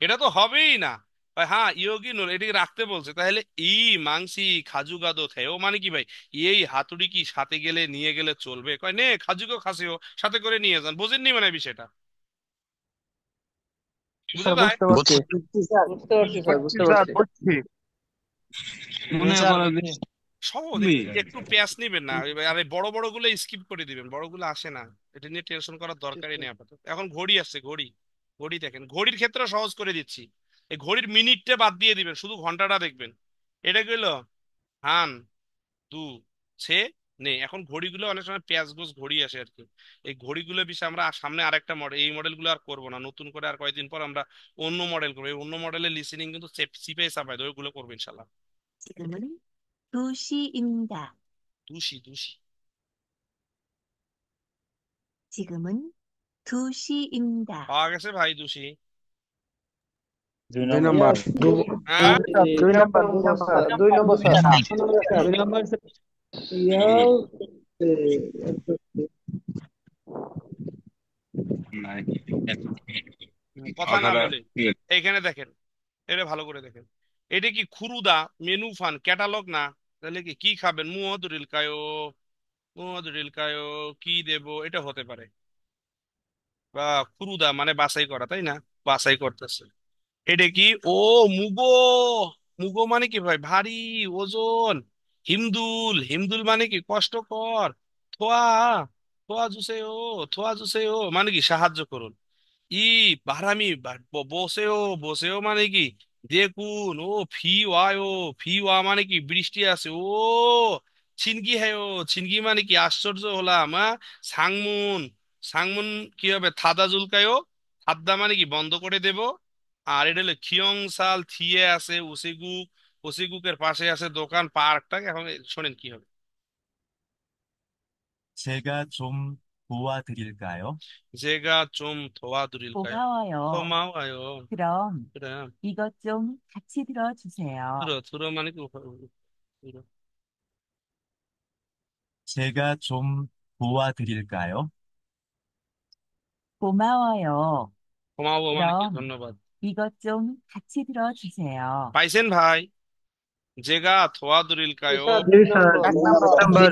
এটা তো হবেই না হ্যাঁ ইয়োগি নুর এটাকে রাখতে বলছে তাহলে ই মাংসি খাজুগাদো থেও মানে কি ভাই এই হাতুড়ি কি সাথে গেলে নিয়ে গেলে চলবে কয় নে খাজুগো খাসিও সাথে করে নিয়ে যান বোঝেননি মানে বিষয়টা বুঝা স্যার যায় বুঝতে পারছি। বুঝছি স্যার। বুঝতে পারছি স্যার। বুঝতে পারছি। বুঝছি। সহজ একটু প্যাস নিবেন না আরে বড় বড় গুলো স্কিপ করে দিবেন বড়গুলো আসে না এটা নিয়ে টেনশন করার দরকারই নেই আপাতত এখন ঘড়ি আসছে ঘড়ি ঘড়ি দেখেন ঘড়ির ক্ষেত্রে সহজ করে দিচ্ছি এই ঘড়ির মিনিটটা বাদ দিয়ে দিবেন শুধু ঘন্টাটা দেখবেন এটা গেল হান দু ছে নে এখন ঘড়িগুলো অনেক সময় প্যাচ গোছ ঘড়ি আসে আর কি এই ঘড়িগুলো বিষয়ে আমরা সামনে আরেকটা মডেল এই মডেলগুলো আর করবো না নতুন করে আর কয়েকদিন পর আমরা অন্য মডেল করবো এই অন্য মডেলের লিসেনিং কিন্তু সিপে চাপাই ওইগুলো করবো ইনশাল্লাহ 지금은 2시입니다. দুষি দুষি 지금은 2시입니다. পাওয়া গেছে ভাই দোষী। দুই দুই নম্বর নম্বর হ্যাঁ, দুই নম্বর দুই নম্বর দুই নম্বর স্যার দুই নম্বর স্যার। কথা না বলে এইখানে দেখেন, এটা ভালো করে দেখেন। এটা কি খুরুদা মেনু ফান ক্যাটালগ না? তাহলে কি কি খাবেন? মুহদুরিল কায়ো, মুহদুরিল কায়ো, কি দেব? এটা হতে পারে। বা খুরুদা মানে বাছাই করা, তাই না? বাছাই করতেছে। এটা কি? ও, মুগো। মুগো মানে কি ভাই? ভারী, ওজন। হিমদুল, হিমদুল মানে কি? কষ্টকর। থোয়া, থোয়া জুসেও, থোয়া জুসেও মানে কি? সাহায্য করুন। ই বারামি, বসেও, বসেও মানে কি? দেখুন। ও ফি ওয়ায়, ও ফি ওয়া মানে কি? বৃষ্টি আছে। ও ছিনকি হ্যায়, ও ছিনকি মানে কি? আশ্চর্য হলাম। সাংমুন, সাংমুন কি হবে? থাদা জুলকায়ও, থাদ্দা মানে কি? বন্ধ করে দেব। আর এটা হলো খিয়ং সাল থিয়ে আছে ওসিগুক, ওসিগুকের পাশে আছে দোকান পার্কটা। এখন শোনেন কি হবে। 제가 좀 도와드릴까요? 제가 좀 도와드릴까요? 고마워요. 고마워요. 그럼 그래. 이것 좀 같이 들어주세요. 들어 মানে কি? 들어. 제가 좀 도와드릴까요? 고마워요. 고마워 মানে কি? 그럼 ধন্যবাদ। 이것 좀 같이 들어주세요. পাইছেন ভাই? 제가 도와드릴까요? জি স্যার এক নম্বর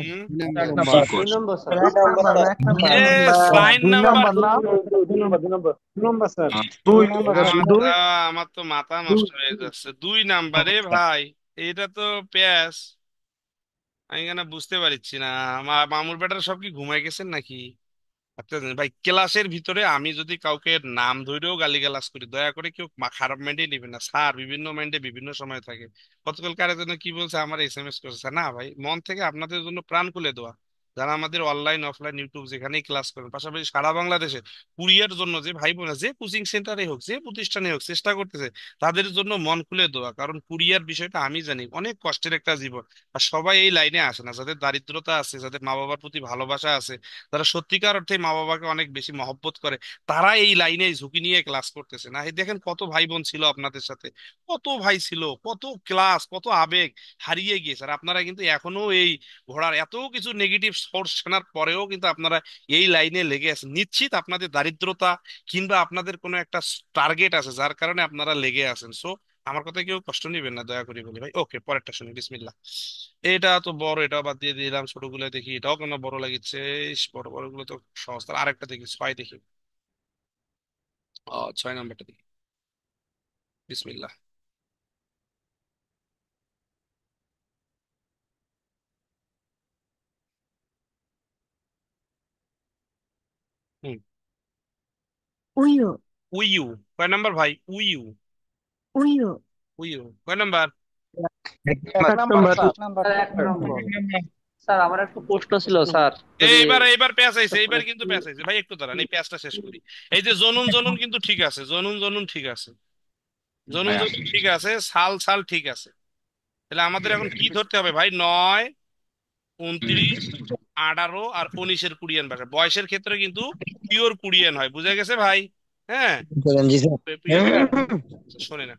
হুম? এক নম্বর দুই নম্বর স্যার এক নম্বর এক নম্বর লাইন দুই নাম্বার। নম্বর না দুই নম্বর দুই নম্বর দুই নম্বর স্যার দুই দুই নম্বর দুই আমার তো মাথা নষ্ট হয়ে যাচ্ছে। 2 নাম্বারে ভাই, এটা তো প্যাস। আমি কেন বুঝতে পারছি না। মামুর বেটার সব কি ঘুমাই গেছেন নাকি? আচ্ছা ভাই, ক্লাসের ভিতরে আমি যদি কাউকে নাম ধরেও গালিগালাজ করি, দয়া করে কেউ খারাপ মাইন্ডে নেবেন না স্যার। বিভিন্ন মাইন্ডে বিভিন্ন সময় থাকে। গতকাল কারের জন্য কি বলছে, আমার SMS করেছে। না ভাই, মন থেকে আপনাদের জন্য প্রাণ খুলে দেওয়া, যারা আমাদের অনলাইন অফলাইন ইউটিউব যেখানেই ক্লাস করেন, পাশাপাশি সারা বাংলাদেশে কুরিয়ার জন্য যে ভাই বোনা যে কোচিং সেন্টারে হোক, যে প্রতিষ্ঠানে হোক চেষ্টা করতেছে, তাদের জন্য মন খুলে দেওয়া। কারণ কুরিয়ার বিষয়টা আমি জানি অনেক কষ্টের একটা জীবন। আর সবাই এই লাইনে আসে না। যাদের দারিদ্রতা আছে, যাদের মা বাবার প্রতি ভালোবাসা আছে, যারা সত্যিকার অর্থে মা বাবাকে অনেক বেশি মহব্বত করে, তারা এই লাইনে ঝুঁকি নিয়ে ক্লাস করতেছে না। এই দেখেন কত ভাই বোন ছিল আপনাদের সাথে, কত ভাই ছিল, কত ক্লাস, কত আবেগ হারিয়ে গিয়েছে। আর আপনারা কিন্তু এখনো এই ঘোড়ার এত কিছু নেগেটিভ সোর্স শোনার পরেও কিন্তু আপনারা এই লাইনে লেগে আছেন। নিশ্চিত আপনাদের দারিদ্রতা কিংবা আপনাদের কোনো একটা টার্গেট আছে যার কারণে আপনারা লেগে আছেন। সো আমার কথা কেউ কষ্ট নেবেন না, দয়া করে বলি ভাই। ওকে, পরেরটা শুনি, বিসমিল্লাহ। এটা তো বড়, এটাও বাদ দিয়ে দিলাম। ছোটগুলো দেখি, এটাও কেন বড় লাগছে। ইস, বড় বড় গুলো তো সহজ। তাহলে আরেকটা দেখি, 6 দেখি। 6 নাম্বারটা দেখি, বিসমিল্লাহ। হুম। 우유, উইউ কয় নাম্বার ভাই? উইউ, 우유, উইউ কয় নাম্বার? এক নম্বর এক নম্বর স্যার আমার একটা প্রশ্ন ছিল স্যার যদি এইবার প্যাচ আইছে, এইবার কিন্তু প্যাচ আইছে ভাই। একটু দাঁড়ান, এই প্যাচটা শেষ করি। এই যে জনুন জনুন কিন্তু ঠিক আছে, জনুন জনুন ঠিক আছে, জনুন জনুন ঠিক আছে, সাল সাল ঠিক আছে। তাহলে আমাদের এখন কি ধরতে হবে ভাই? 9, 29, 18 আর 19-এর কোরিয়ান ভাষা। বয়সের ক্ষেত্রে কিন্তু পিওর কোরিয়ান হয়, বুঝা গেছে ভাই? হ্যাঁ, জি স্যার পিওর। শোনে না,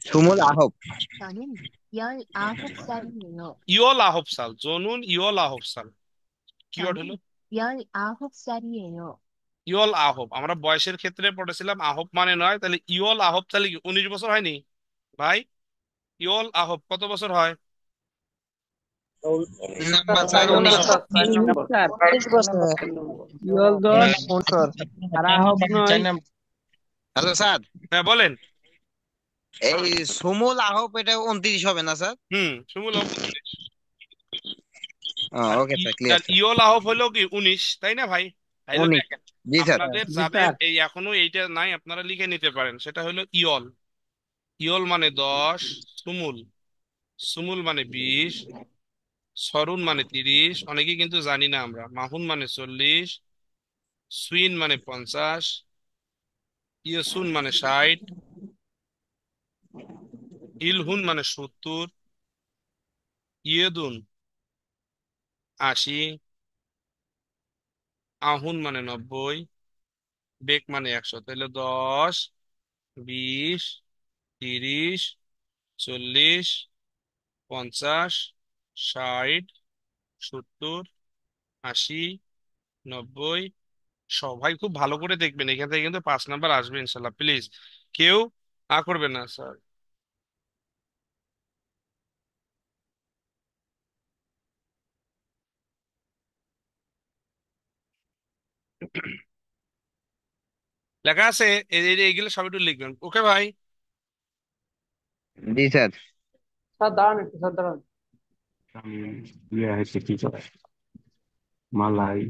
সুমন আহব 저는 19살이에요. ইয়ল আহবসাল, জনুন ইয়ল আহবসাল। কিওয়ার্ড হলো 저는 19살이에요. ইয়ল আহব। আমরা বয়সের ক্ষেত্রে পড়েছিলাম আহব মানে 9, তাহলে ইয়ল আহব তাহলে কি 19 বছর হয়নি ভাই? ইয়ল আহব কত বছর হয়? নাম্বার 4 19 হ্যালো স্যার হ্যাঁ বলেন। এই সুমুল আহব এটা 29 হবে না স্যার? সুমুল আহব 29। ওকে স্যার, ক্লিয়ার আর স্যার। ইয়ল আহব হলো কি 19, তাই না ভাই? তাইলে 19 দেখেন, জি স্যার। আপনাদের যাদের এই এখনো এইটা নাই, আপনারা লিখে নিতে পারেন। সেটা হলো ইয়ল। ইয়ল মানে 10, সুমুল, সুমুল মানে 20, সরুন মানে 30, অনেকে কিন্তু জানি না আমরা। মাহুন মানে 40, সুইন মানে 50, ইয়সুন মানে 60, ইলহুন মানে 70, ইয়েদুন 80, আহুন মানে 90, বেক মানে 100, তাহলে 10, 20, 30, 40, 50, 60, 70, 80, 90, 100। ভাই খুব ভালো করে দেখবেন, এখান থেকে কিন্তু 5 নাম্বার আসবে ইনশাল্লাহ, প্লিজ কেউ করবে না স্যার। লেখা আছে, এইগুলো সব একটু লিখবেন, ওকে ভাই? জি স্যার। স্যার দাঁড়ান একটু, স্যার দাঁড়ান। ইয়ে হয়েছে কি করে মালাই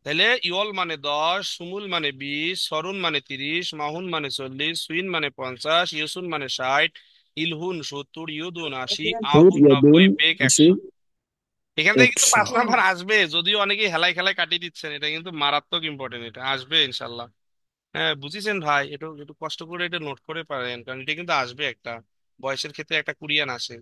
তাহলে ইয়ল মানে 10, সুমুল মানে 20, সরুন মানে 30, মাহুন মানে 40, সুইন মানে 50, ইউসুন মানে 60, ইলহুন 70, ইউদুন 80, আহুন 90, বেক 100। এখান থেকে কিন্তু 5 নাম্বার আসবে, যদিও অনেকেই হেলায় খেলায় কাটিয়ে দিচ্ছেন, এটা কিন্তু মারাত্মক ইম্পর্টেন্ট, এটা আসবে ইনশাল্লাহ। হ্যাঁ বুঝেছেন ভাই, একটু একটু কষ্ট করে এটা নোট করে পারেন, কারণ এটা কিন্তু আসবে একটা বয়সের ক্ষেত্রে, একটা কুরিয়ান আসে।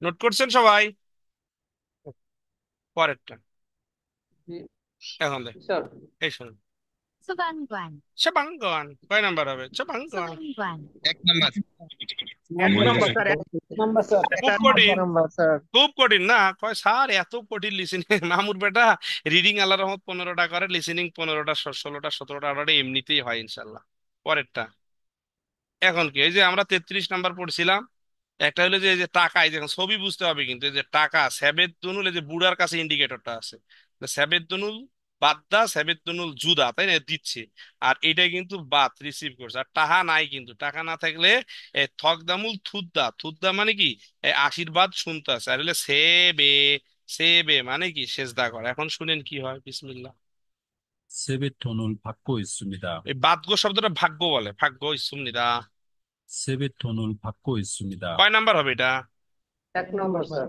নোট করছেন সবাই? পরেরটা জি এখন দেখ, স্যার। এই শুনুন, 소방관, চাবাঙ্গন কয় নাম্বার হবে? চাবাঙ্গন 소방관, 1 নাম্বার। 1 নম্বর স্যার, নাম্বার স্যার। খুব কঠিন, নাম্বার স্যার। খুব কঠিন না, কয় স্যার এত কঠিন লিসেনিং মামুর বেটা, রিডিং আল্লাহ রহমত 15টা করে, লিসেনিং 15টা, 16টা, 17টা, 18টা এমনিতেই হয় ইনশাল্লাহ। পরেরটা এখন কি, এই যে আমরা 33 নাম্বার পড়ছিলাম, একটা হলো যে এই যে টাকা, এই দেখুন ছবি বুঝতে হবে কিন্তু, এই যে টাকা সেবেদ দনুল, এই যে বুড়ার কাছে ইন্ডিকেটরটা আছে, সেবেদ দনুল বাদ্দা, সেবেদ দনুল জুদা, তাই না, দিচ্ছে। আর এটা কিন্তু বাদ রিসিভ করছে, আর টাহা নাই, কিন্তু টাকা না থাকলে থকদামুল থুদ্দা, থুদ্দা মানে কি আশীর্বাদ শুনতে আছে, আর হলে সেবে, সেবে মানে কি সেজদা করা। এখন শুনেন কি হয়, বিসমিল্লাহ। 세뱃돈을 받고 있습니다. এই বাদগো শব্দটা ভাগ্য বলে, ভাগ্য ইসুমনিদা। 세뱃돈을 받고 있습니다. কয় নাম্বার হবে এটা? 1 নম্বর স্যার।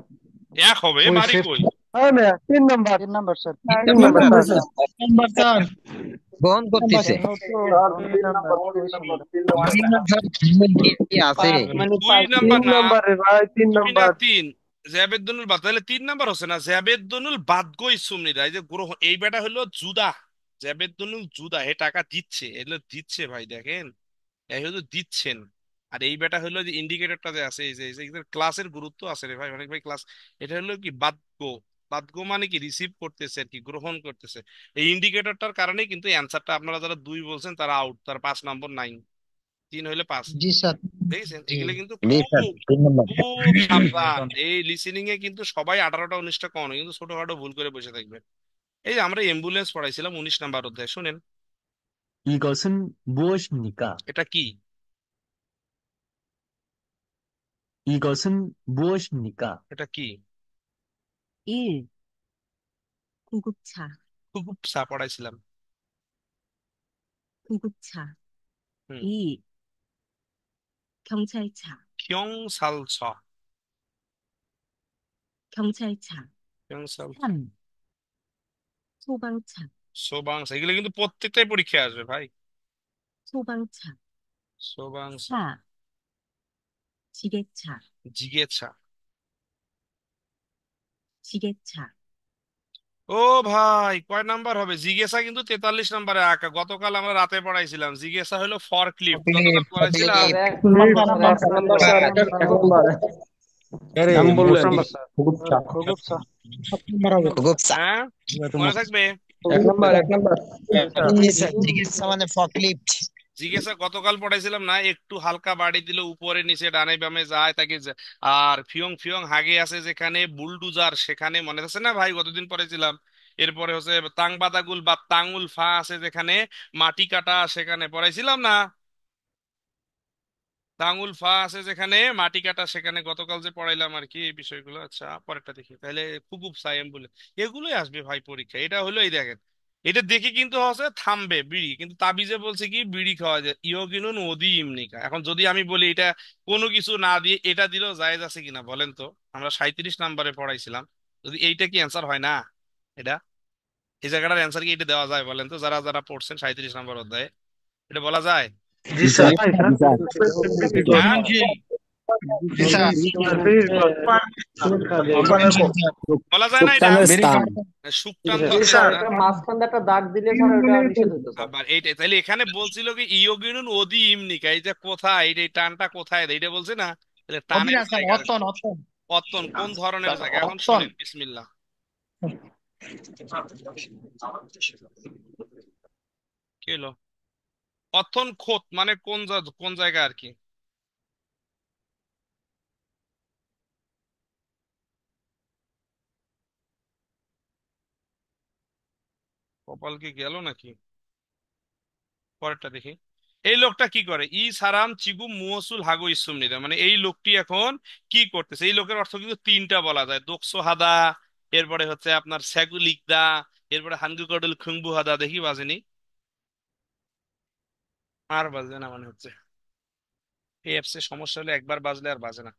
এক হবে, ওই বাড়ি শেষ কই? হ্যাঁ না 3 number. 3 number sir. 3 number sir. Number sir. গ্রহণ করতেছে। Sir 3 number, 3 number, 3 number. 3 number কি আছে? মানে দুই নাম্বার তিন না, নাম্বারে ভাই, তিন 2 না নাম্বার। 3, জাবেদুল বাদ, তাহলে 3 নাম্বার হচ্ছে না, জাবেদুল বাদগো ইসুমনিদা, এই যে গ্রহণ, এই বেটা হলো জুদা, জাবেদুল জুদা, হে টাকা দিচ্ছে, এগুলো দিচ্ছে ভাই, দেখেন এই হলো দিচ্ছেন। আর এই বেটা হলো যে ইন্ডিকেটরটা যে আছে, এই যে ক্লাসের গুরুত্ব আছে রে ভাই, অনেক ভাই ক্লাস, এটা হলো কি বাদগো, বাদগো মানে কি রিসিভ করতেছে আর কি, গ্রহণ করতেছে। এই ইন্ডিকেটরটার কারণেই কিন্তু অ্যান্সারটা, আপনারা যারা 2 বলছেন তারা আউট, তার 5 নম্বর নাই, 3 হইলে 5। জি স্যার। দেখেছেন, এগুলো কিন্তু জি স্যার, খুব 3 নাম্বার। খুব সাবধান, এই লিসেনিং এ কিন্তু সবাই 18টা 19টা কম না, কিন্তু ছোটখাটো ভুল করে বসে থাকবে। এই যে আমরা অ্যাম্বুলেন্স পড়াইছিলাম 19 নাম্বার অধ্যায়, শুনেন 이것은 무엇입니까? এটা কি? 이것은 무엇입니까? এটা কি? 1. 구급차, খুব সা পড়াইছিলাম। 구급차. হুম, 2. 경찰차, 경찰서, 경찰차. 경찰, 3. 소방차, 소방서, এগুলো কিন্তু প্রত্যেকটাই পরীক্ষায় আসবে ভাই। 소방차. 소방서, 4. 지게차, জিগেছা। 지게차. ও ভাই কয় নাম্বার হবে? জিজ্ঞাসা কিন্তু 43 নাম্বারে আঁকা, গতকাল আমরা রাতে পড়াইছিলাম, জিজ্ঞাসা হলো ফরক্লিফট, গতকাল পড়াইছিলাম। স্যার 1 নম্বর স্যার। 1 number sir. 1 নাম্বার। নাম বললেন। গুগুপসা। খুব হ্যাঁ মনে থাকবে। 1 নাম্বার, 1 নাম্বার। জি স্যার, চিকিৎসা মানে ফকলিফট। জিজ্ঞাসা গতকাল পড়াইছিলাম না, একটু হালকা বাড়ি দিলে উপরে নিচে ডানে বামে যায় তাকে আর ফিয়ং ফিয়ং হাগে আছে যেখানে, বুলডুজার সেখানে, মনে আছে না ভাই, গতদিন পড়াইছিলাম। এরপরে হচ্ছে তাং বাদাগুল বা তাঙ্গুল ফা আছে যেখানে, মাটি কাটা সেখানে পড়াইছিলাম না। টাঙ্গুল ফা আছে যেখানে, মাটি কাটা সেখানে, গতকাল যে পড়াইলাম আর কি এই বিষয়গুলো। আচ্ছা পরেরটা দেখি তাহলে, কুকুব সাইম বলে এগুলোই আসবে ভাই পরীক্ষা। এটা হলো এই দেখেন, এটা দেখে কিন্তু হচ্ছে থামবে বিড়ি, কিন্তু তাবিজে বলছে কি বিড়ি খাওয়া যায়, ইয়োগিনুন ওদি ইমনিকা। এখন যদি আমি বলি এটা কোনো কিছু না দিয়ে এটা দিলেও জায়েজ আছে কিনা বলেন তো? আমরা 37 নাম্বারে পড়াইছিলাম, যদি এইটা কি অ্যান্সার হয় না? এটা এই জায়গাটার অ্যান্সার কি এটা দেওয়া যায় বলেন তো, যারা যারা পড়ছেন 37 নাম্বার অধ্যায়ে, এটা বলা যায়? জি স্যার ভাই স্যার হ্যাঁ জি স্যার বলা যায় না এটা সুক্রান্ত জি আছে স্যার না মাঝখানে একটা দাগ দিলে স্যার ওটা নিষেধ হতো স্যার। আবার এইটাই তাহলে এখানে বলছিল কি ইয়োগিনুন ওদি ইমনিকা, এই যে কোথায় এই টানটা কোথায় দেয় এটা বলছে না, তাহলে টানের অবিনাশ স্যার জায়গা অতন অতন পত্তন কোন ধরনের জায়গা এখন অতন শুনেন বিসমিল্লাহ। কি হলো পত্তন খোত মানে কোন কোন জায়গা আর কি? কপাল কি গেল নাকি? পরেরটা দেখি। এই লোকটা কি করে, ই সারাম চিগু মুয়সুল হাগু ইসুম নিদা, মানে এই লোকটি এখন কি করতেছে? এই লোকের অর্থ কিন্তু তিনটা বলা যায়, দোকসো হাদা, এরপরে হচ্ছে আপনার স্যাগুলিকদা, এরপরে হানগু কডল খুংবু হাদা। দেখি বাজেনি, আর বাজে না মনে হচ্ছে। এই অ্যাপসে সমস্যা হলে একবার বাজলে আর বাজে না।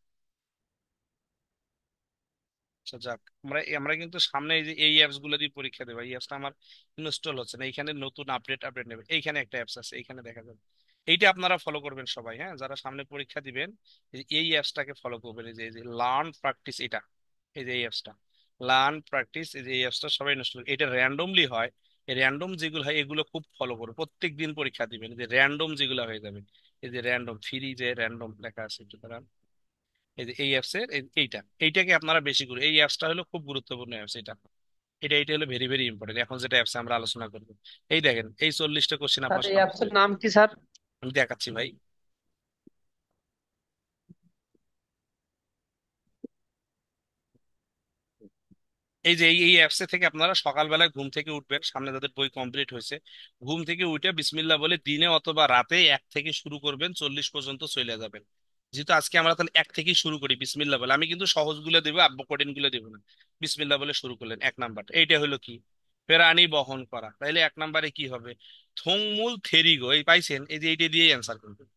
আচ্ছা যাক, আমরা আমরা কিন্তু সামনে এই যে এই অ্যাপস গুলো দিয়ে পরীক্ষা দেবো। এই অ্যাপসটা আমার ইনস্টল হচ্ছে না, এইখানে নতুন আপডেট নেবে। এইখানে একটা অ্যাপস আছে, এইখানে দেখা যাবে। এইটা আপনারা ফলো করবেন সবাই, হ্যাঁ, যারা সামনে পরীক্ষা দিবেন এই অ্যাপসটাকে ফলো করবেন। এই যে লার্ন প্র্যাকটিস, এটা এই যে এই অ্যাপসটা লার্ন প্র্যাকটিস, এই যে এই অ্যাপসটা সবাই ইনস্টল। এটা র্যান্ডমলি হয়, এই র্যান্ডম যেগুলো হয় এগুলো খুব ফলো করবে। প্রত্যেক দিন পরীক্ষা দিবেন, যে র্যান্ডম যেগুলো হয়ে যাবে, এই যে র্যান্ডম ফ্রি যে র্যান্ডম লেখা আছে একটু দাঁড়ান। এই যে এই অ্যাপস এর এইটাকে আপনারা বেশি করে, এই অ্যাপসটা হলো খুব গুরুত্বপূর্ণ অ্যাপস। এটা হলো ভেরি ভেরি ইম্পর্টেন্ট। এখন যেটা অ্যাপসে আমরা আলোচনা করবো, এই দেখেন এই 40টা কোশ্চেন স্যার আপনার এই সামনে অ্যাপসের নাম কি স্যার? আমি দেখাচ্ছি ভাই। এই যে এই অ্যাপসে থেকে আপনারা সকালবেলায় ঘুম থেকে উঠবেন, সামনে যাদের বই কমপ্লিট হয়েছে, ঘুম থেকে উঠে বিসমিল্লাহ বলে দিনে অথবা রাতে 1 থেকে শুরু করবেন, 40 পর্যন্ত চলে যাবেন। যেহেতু আজকে আমরা তাহলে 1 থেকে শুরু করি বিসমিল্লাহ বলে, আমি কিন্তু সহজগুলো দেবো, আব্বু কঠিন গুলো দেবো না। বিসমিল্লাহ বলে শুরু করলেন 1 নাম্বার, এইটা হলো কি? প্রাণী বহন করা। তাইলে 1 নাম্বারে কি হবে? থংমূল থেরিগো, এই পাইছেন? এই যে এইটা দিয়েই অ্যান্সার করবেন।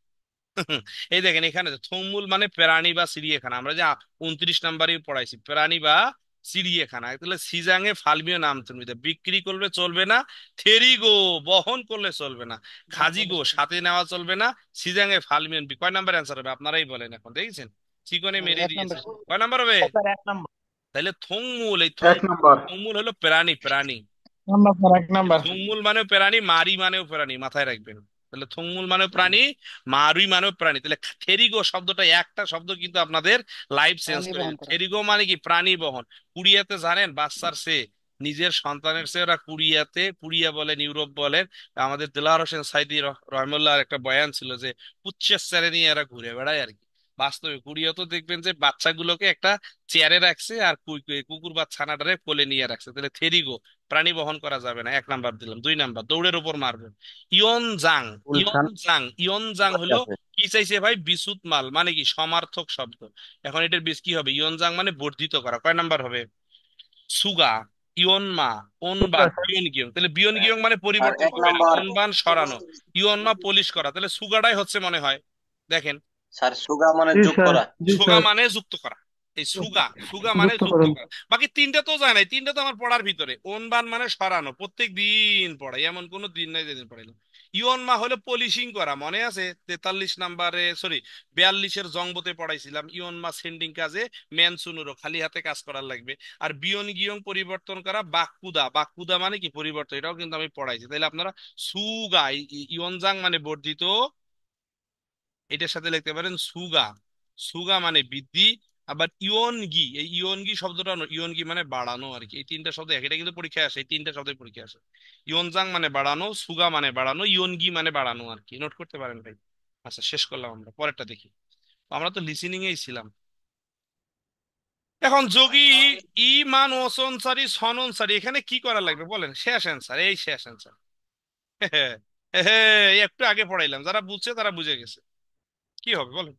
এই দেখেন এখানে থমুল মানে প্রাণী বা চিড়িয়াখানা, আমরা যে 29 নাম্বারে পড়াইছি প্রাণী বা চিড়িয়াখানা। তাহলে সিজাঙে ফালমিও নাম তুমি বিক্রি করলে চলবে না, থেরিগো বহন করলে চলবে না, খাজিগো সাথে নেওয়া চলবে না, সিজাঙে ফালমিয়ন কয় নাম্বার অ্যান্সার হবে আপনারাই বলেন এখন, দেখেছেন চিকনে মেরে এক দিয়েছে। নম্বর কয় নাম্বার হবে? স্যার এক নম্বর তাহলে থংমূল, এই এক নাম্বার থংমূল হলো প্রাণী প্রাণী। নাম্বার স্যার এক নাম্বার থুমমুল মানেও প্রাণী, মারি মানেও প্রাণী, মাথায় রাখবেন। তাহলে থুমমুল মানেও প্রাণী, মারুই মানেও প্রাণী। তাহলে থেরিগো শব্দটা একটা শব্দ কিন্তু আপনাদের লাইফ চেঞ্জ প্রাণী করে বহন দিবে। করা থেরিগো মানে কি? প্রাণী বহন। কুড়িয়াতে জানেন বাচ্চার সে নিজের সন্তানের চেয়ে ওরা কুড়িয়াতে, কুড়িয়া বলেন ইউরোপ বলেন। আমাদের দেলোয়ার হোসেন সাইদি রহমুল্লাহর একটা বয়ান ছিল যে উচ্চের চেয়ারে নিয়ে এরা ঘুরে বেড়ায় আর কি। বাস্তবে কুড়িয়া তো দেখবেন যে বাচ্চাগুলোকে একটা চেয়ারে রাখছে আর কুকুর বা ছানাটারে কোলে নিয়ে রাখছে। তাহলে থেরিগো প্রাণী বহন করা যাবে না, 1 নাম্বার দিলাম। 2 নাম্বার দৌড়ের উপর মারবেন। ইয়ন জাং, ইয়ন জাং হলো কি চাইছে ভাই? বিশুদ্ধ মাল মানে কি? সমার্থক শব্দ। এখন এটার বেশ কি হবে? ইয়ন জাং মানে বর্ধিত করা। কয় নাম্বার হবে? সুগা, ইয়নমা, অনবান, বিয়ন গিয়ং। তাহলে বিয়ন গিয়ং মানে পরিবর্তন হবে না, অনবান সরানো, ইয়নমা পলিশ করা। তাহলে সুগাটাই হচ্ছে মনে হয়, দেখেন জি স্যার জি সুগা স্যার মানে যুক্ত করা। এই সুগা, সুগা মানে যুক্ত যুক্ত করুন করা। বাকি তিনটা তো যায় নাই, তিনটা তো আমার পড়ার ভিতরে। অনবান মানে সরানো, প্রত্যেক দিন পড়াই, এমন কোনো দিন নাই যেদিন পড়াই না। ইয়নমা হলো পলিশিং করা, মনে আছে 43 নাম্বারে, সরি 42-এর জংবতে পড়াইছিলাম। ইয়নমা সেন্ডিং কাজে মেনসুনুরো খালি হাতে কাজ করার লাগবে। আর বিয়ন গিয়ং পরিবর্তন করা, বাকুদা, বাকুদা মানে কি? পরিবর্তন। এটাও কিন্তু আমি পড়াইছি। তাহলে আপনারা সুগা, ইয়নজাং মানে বর্ধিত, এটার সাথে লিখতে পারেন সুগা, সুগা মানে বৃদ্ধি। আবার ইয়নগি, এই ইয়নগি শব্দটা ইয়নগি মানে বাড়ানো আর কি। এই তিনটা শব্দ এটা কিন্তু পরীক্ষায় আসে, এই তিনটা শব্দ পরীক্ষায় আসে। ইয়নজাং মানে বাড়ানো, সুগা মানে বাড়ানো, ইয়নগি মানে বাড়ানো আর কি। নোট করতে পারেন ভাই। আচ্ছা শেষ করলাম, আমরা পরেরটা দেখি। আমরা তো লিসেনিং এই ছিলাম। এখন যোগী ই মান অসনসারি সননসারি, এখানে কি করা লাগবে বলেন? শেষ অ্যান্সার, এই শেষ অ্যান্সার। একটু আগে পড়াইলাম, যারা বুঝছে তারা বুঝে গেছে। কি হবে বলেন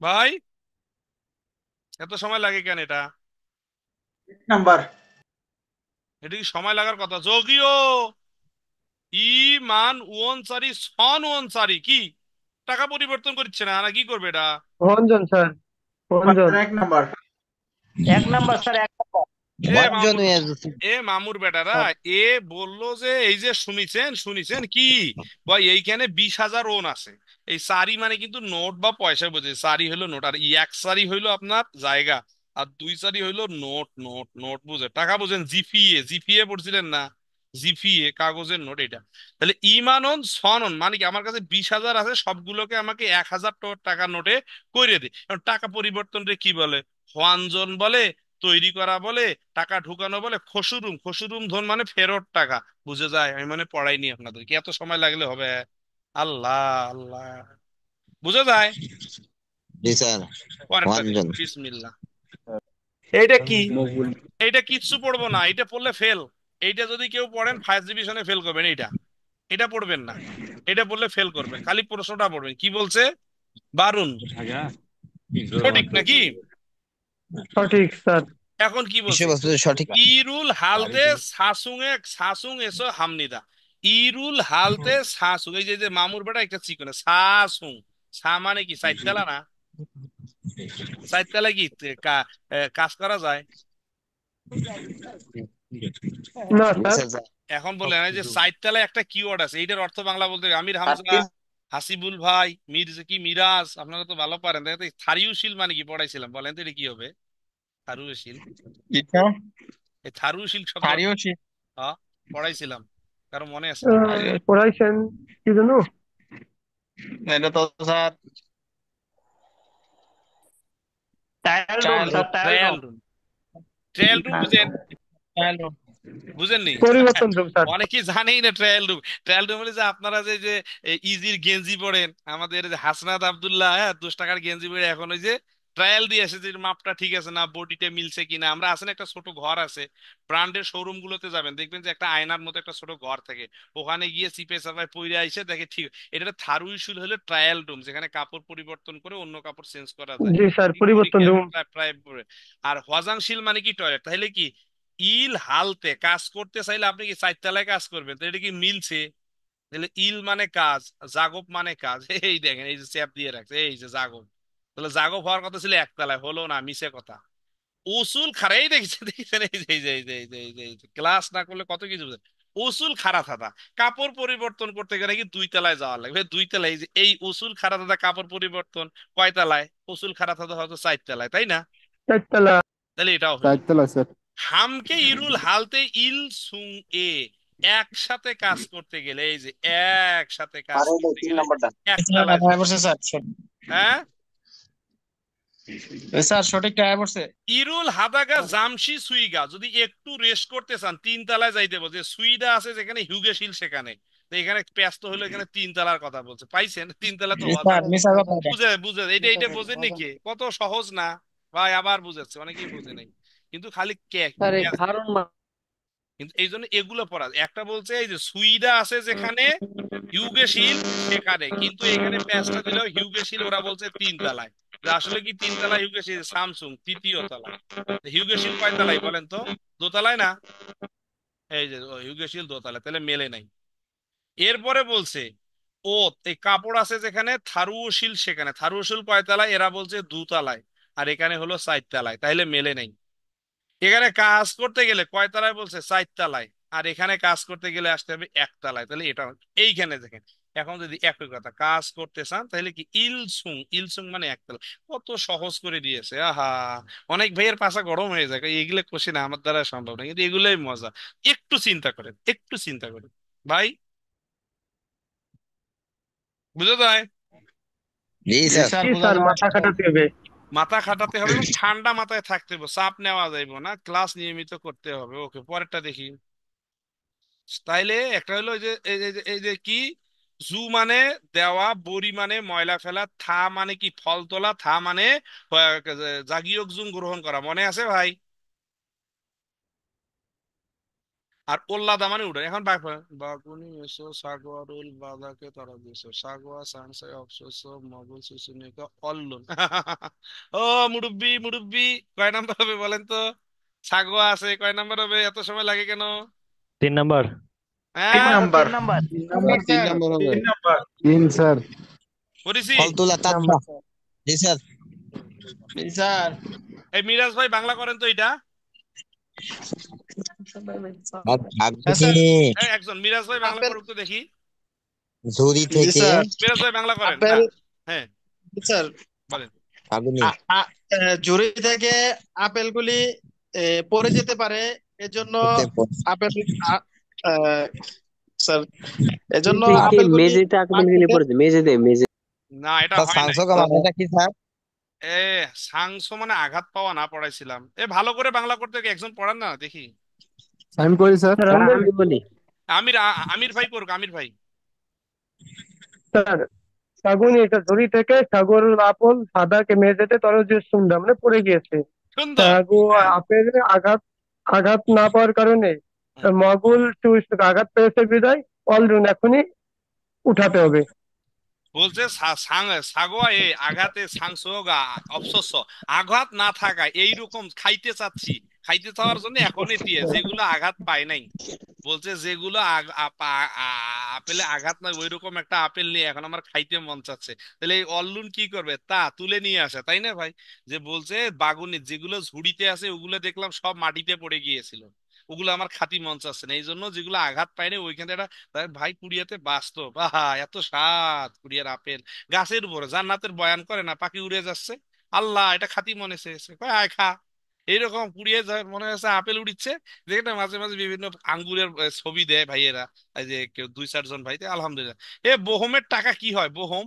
ভাই? এত সময় লাগে কেন এটা? নাম্বার এটা কি সময় লাগার কথা? যদিও ই মান ওয়ানসারি সন ওয়ানসারি কি টাকা পরিবর্তন করছে না, না কি করবে এটা? রঞ্জন স্যার রঞ্জন এক নাম্বার এক নাম্বার স্যার এক নাম্বার এ ওয়ানজন মামুর হয়েছে। মামুর বেটারা এ বললো যে এই যে শুনিছেন শুনিছেন কি ভাই এইখানে 20,000 ওন আছে। এই সারি মানে কিন্তু নোট বা পয়সা বোঝে, সারি হইলো নোট, আর এক সারি হইলো আপনার জায়গা, আর দুই সারি হইলো নোট নোট নোট বুঝে টাকা বুঝেন, জিপিএ জিপিএ পড়ছিলেন না, জিপিএ কাগজের নোট এটা। তাহলে ইমানন সনন মানে কি আমার কাছে 20,000 আছে, সবগুলোকে আমাকে 1,000 টাকা নোটে করে দে। এখন টাকা পরিবর্তন রে কি বলে? হোয়ানজন বলে, তৈরি করা বলে, টাকা ঢুকানো বলে, খসুরুম। খসুরুম ধন মানে ফেরত টাকা। বুঝে যায়? আমি মানে পড়াইনি আপনাদের, কি এত সময় লাগলে হবে? আল্লাহ আল্লাহ, বুঝে যায়? জি স্যার, পরেরটা দেখি, ওয়ানজন। বিসমিল্লাহ। এইটা কি? মকবুল এইটা কিচ্ছু পড়বো না, এটা পড়লে ফেল। এইটা যদি কেউ পড়েন ফার্স্ট ডিভিশনে ফেল করবেন। এইটা এটা পড়বেন না, এটা পড়লে ফেল করবেন, খালি প্রশ্নটা পড়বেন কি বলছে। বারুন সঠিক নাকি? সঠিক স্যার। এখন কি বলছে? বিষয়বস্তু সঠিক। ইরুল হালতে সাসুং এসো হামনিদা। ইরুল হালতে সাসুং, এই যে যে মামুর বেটা একটা চিকনে সাসুং, সা মানে কি সাইতলা না? সাইতলা কি কাজ করা যায়? না জি স্যার। Sir, sir. এখন বললেন এই যে সাইতলায় একটা কিওয়ার্ড আছে, এইটার অর্থ বাংলা বলতে আমির হামজা, হাসিবুল ভাই, কি মিরাজ, আপনারা তো ভালো পারেন। দেখেন তো, থারিউশীল মানে কি পড়াইছিলাম, বলেন তো এটা কি হবে? থারুশীল, এই থারুশীল শব্দ হ্যাঁ পড়াইছিলাম, কারো মনে আছে নাকি? পড়াইছেন কি জানো? এটা তো sir trial room sir, trial trial room. Room, trial room বুঝেন? বুঝেননি? পরিবর্তন রূপ স্যার। অনেকেই জানেই না ট্রায়াল রুম। ট্রায়াল রুম হলে যে আপনারা যে যে ইজির গেঞ্জি পড়েন, আমাদের যে হাসনাত আব্দুল্লাহ, হ্যাঁ 10 টাকার গেঞ্জি পরে এখন ওই যে ট্রায়াল দিয়ে আসে যে মাপটা ঠিক আছে না, বডিটা মিলছে কিনা। আমরা আছেন একটা ছোট ঘর আছে, ব্র্যান্ডের শোরুম গুলোতে যাবেন দেখবেন যে একটা আয়নার মতো একটা ছোট ঘর থাকে, ওখানে গিয়ে চিপে চাপায় পইরে আইসে দেখে ঠিক। এটা থারুইশুল হলো ট্রায়াল রুম, যেখানে কাপড় পরিবর্তন করে অন্য কাপড় চেঞ্জ করা যায়। জি স্যার, এই পরিবর্তন পরীক্ষায় রুম। প্রায় প্রায় আর হজাংশীল মানে কি টয়লেট। তাহলে কি ইল হালতে কাজ করতে চাইলে আপনি কি 4 তলায় কাজ করবেন, তো এটা কি মিলছে? তাহলে ইল মানে কাজ, জাগব মানে কাজ। এই দেখেন এই যে চ্যাপ দিয়ে রাখছে, এই যে জাগব। তাহলে জাগব হওয়ার কথা ছিল 1 তলায়, হলো না, মিছে কথা। উসুল খাড়া, এই দেখছেন দেখছেন, এই যে এই যে এই যে এই যে এই যে এই যে ক্লাস না করলে কত কিছু বুঝে। উসুল খাড়া থাকা, কাপড় পরিবর্তন করতে গেলে কি 2 তলায় যাওয়া লাগবে। 2 তলায়, এই যে এই উসুল খাড়া থাকা কাপড় পরিবর্তন কয় তলায়? উসুল খাড়া থাকা হয়তো 4 তলায়, তাই না? চারতলা। তাহলে এটাও হইল। চারতলা স্যার। হামকে ইরুল হালতে ইল সুং এ, একসাথে কাজ করতে গেলে, এই যে একসাথে কাজ করতে গেলে একতলায় ট্রায়াল যাবে। বসে স্যার, হ্যাঁ, স্যার সঠিক ট্রায়াল বসে। ইরুল হাদাগা জামশি সুইগা, যদি একটু রেস্ট করতে চান 3 তলায় যাইতে বলছে। সুইডা আছে যেখানে হিউগেশিল সেখানে, তো এখানে ব্যস্ত হলো, এখানে 3 তলার কথা বলছে। পাইছেন? 3 তলা তো হওয়া স্যার যাবে। মিছা কথা এটা। বুঝে বুঝে এটা এটা বোঝেন নাকি? কত সহজ না ভাই, আবার বুঝাচ্ছে, অনেকেই বোঝে নাই, কিন্তু খালি কে। স্যার এই কারণ কিন্তু এই জন্য এগুলো পড়া, একটা বলছে এই যে সুইডা আছে যেখানে, হিউগেশিল সেখানে, কিন্তু এখানে প্যাচটা দিল হিউগেশিল, ওরা বলছে 3 তলায়। যে আসলে কি 3 তলায় হিউগেশিল? স্যামসুং 3য় তলায়। হিউগেশিল কয় তলায় বলেন তো? 2 তলায় না? এই যে হিউগেশিল 2 তলায়, তাহলে মেলে নাই। এরপরে বলছে ও, এই কাপড় আছে যেখানে, থারুশিল সেখানে, থারুশিল কয় তলায়? এরা বলছে 2 তলায়, আর এখানে হলো 4 তলায়, তাইলে মেলে নাই। এখানে কাজ করতে গেলে কয় তলায় বলছে? 4 তলায়, আর এখানে কাজ করতে গেলে আসতে হবে 1 তলায়, তাহলে এটা এইখানে দেখেন। এখন যদি একই কথা কাজ করতে চান, তাহলে কি ইলসুং, ইলসুং মানে 1 তলা। কত সহজ করে দিয়েছে, আহা। অনেক ভাইয়ের পাশা গরম হয়ে যায়, এগুলো কোশ্চেন আমার দ্বারা সম্ভব না, কিন্তু এগুলোই মজা। একটু চিন্তা করেন, একটু চিন্তা করেন ভাই, বুঝে যায়? জি জি স্যার। স্যার, জি বোঝা স্যার, মাথা যাচ্ছে। খাটাতে হবে। মাথা খাটাতে হবে এবং ঠান্ডা মাথায় থাকতে হবে, চাপ নেওয়া যাইব না, ক্লাস নিয়মিত করতে হবে। ওকে, পরেরটা দেখি। তাইলে একটা হলো এই যে এই যে কি, জু মানে দেওয়া, বড়ি মানে ময়লা ফেলা, থা মানে কি ফল তোলা, থা মানে জাগিয়োগ জুম গ্রহণ করা, মনে আছে ভাই? আর ওল্লাদা মানে উঠে। এখন বাগুনি এসো সাগরুল বাদাকে তারা দিয়েছো, সাগোয়া সানসাই অফসোস মগুল সুসুনিকা অল্লুন। ও মুরব্বি মুরব্বি, কয় নাম্বার হবে বলেন তো? সাগোয়া আছে, কয় নাম্বার হবে? এত সময় লাগে কেন? 3 নাম্বার। তিন হ্যাঁ, নাম্বার। তিন তিন নম্বর হবে। নাম্বার। তিন স্যার। করেছি। ফল তোলা তাতবা। জি স্যার। জি স্যার। এই মিরাজ ভাই বাংলা করেন তো এটা। আর হ্যাঁ ফাগুনি স্যার একজন মিরাজ ভাই বাংলা আপেল করুক তো দেখি। ঝুড়ি জি থেকে স্যার মিরাজ ভাই বাংলা করেন না? আপেল হ্যাঁ, স্যার বলেন। ফাগুনি ঝুড়ি থেকে আপেলগুলি পড়ে যেতে পারে এজন্য হতে পারে। আপেল আ- আহ, স্যার এজন্য কে আপেলগুলি মেঝেতে আক্রমণ গেলে মাটিতে পড়েছে মেঝেতে মেঝে না, এটা স্যার হয় নাই। সাংসক মানেটা কি স্যার? এ সাংসো মানে আঘাত পাওয়া না, পড়াইছিলাম। ভালো করে বাংলা করতে কি একজন পড়ান না দেখি। আমি করি স্যার। স্যার আমি বলি আমির ভাই করুক, আমির ভাই। স্যার ফাগুনি এটা ঝুড়ি থেকে সাগর আপেল সাদাকে মেঝেতে তরজে শুনলাম মানে পড়ে গিয়েছে। সুন্দর। হ্যাঁ, আপেলের আঘাত আঘাত না পাওয়ার কারণে হ্যাঁ। মগুল আঘাত পেয়েছে বিদায় অলরুন এখনই উঠাতে হবে। বলছে সাগোয়া আঘাতে সাংসোগা অবশ্য আঘাত না থাকা এইরকম খাইতে চাচ্ছি, খাইতে চাওয়ার জন্য এখনই দিয়ে যেগুলো আঘাত পায় নাই। বলছে যেগুলো আপেলে আঘাত নাই ওই রকম একটা আপেল নিয়ে এখন আমার খাইতে মন চাচ্ছে। তাহলে এই অল্লুন কি করবে, তা তুলে নিয়ে আসে, তাই না ভাই? যে বলছে বাগুনি যেগুলো ঝুড়িতে আছে ওগুলো দেখলাম সব মাটিতে পড়ে গিয়েছিল, ওগুলো আমার খাতি মন চাচ্ছে না, এই জন্য যেগুলো আঘাত পায়নি ওইখানে একটা ভাই কুড়িয়াতে বাস্তব বাহা এত স্বাদ কুড়িয়ার আপেল। গাছের উপরে জান্নাতের বয়ান করে না, পাখি উড়ে যাচ্ছে, আল্লাহ এটা খাতি মনে চেয়েছে, কয় আয় খা। এইরকম পুড়িয়ে যায় মনে হচ্ছে আপেল উড়িচ্ছে। যেখানে মাঝে মাঝে বিভিন্ন আঙ্গুরের ছবি দেয় ভাইয়েরা, এই যে কেউ দুই চারজন ভাই, তো আলহামদুলিল্লাহ। বোহমের টাকা কি হয় বোহম?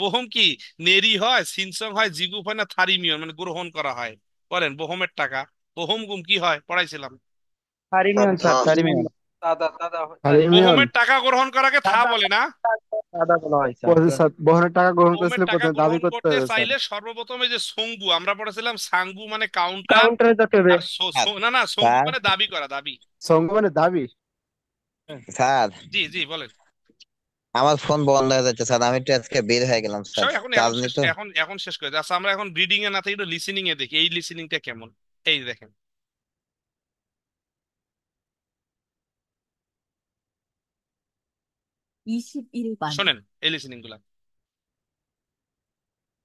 বোহম কি নেরি হয়, সিনসং হয়, জিগুপ হয়, না থারিমিয়ন মানে গ্রহণ করা হয়? বলেন বোহমের টাকা, বোহম গুম কি হয়, পড়াইছিলাম। তারিমিয়ন স্যার তারিমিয়ন বোহমের টাকা গ্রহণ করাকে থা বলে না? সাদা বলা হয় স্যার। স্যার বহনের টাকা গ্রহণ বোহমের করেছিল টাকা প্রথমে দাবি গ্রহণ করতে করতে হবে স্যার। চাইলে সর্বপ্রথমে যে সঙ্গু আমরা পড়েছিলাম, সাঙ্গু মানে কাউন্টার, কাউন্টারে যেতে হবে। আর স্যার না না সঙ্গু স্যার মানে দাবি করা, দাবি। সঙ্গ মানে দাবি। স্যার, জি জি বলেন। আমার ফোন বন্ধ হয়ে যাচ্ছে স্যার, আমি একটু আজকে বের হয়ে গেলাম স্যার, সব এখন চার্জ এখন নেই শেষ, তো। এখন শেষ করে দিই। আচ্ছা আমরা এখন রিডিং এ না থেকে একটু লিসেনিং এ দেখি, এই লিসেনিংটা কেমন। এই দেখেন, 21번, শোনেন এই লিসেনিং গুলা।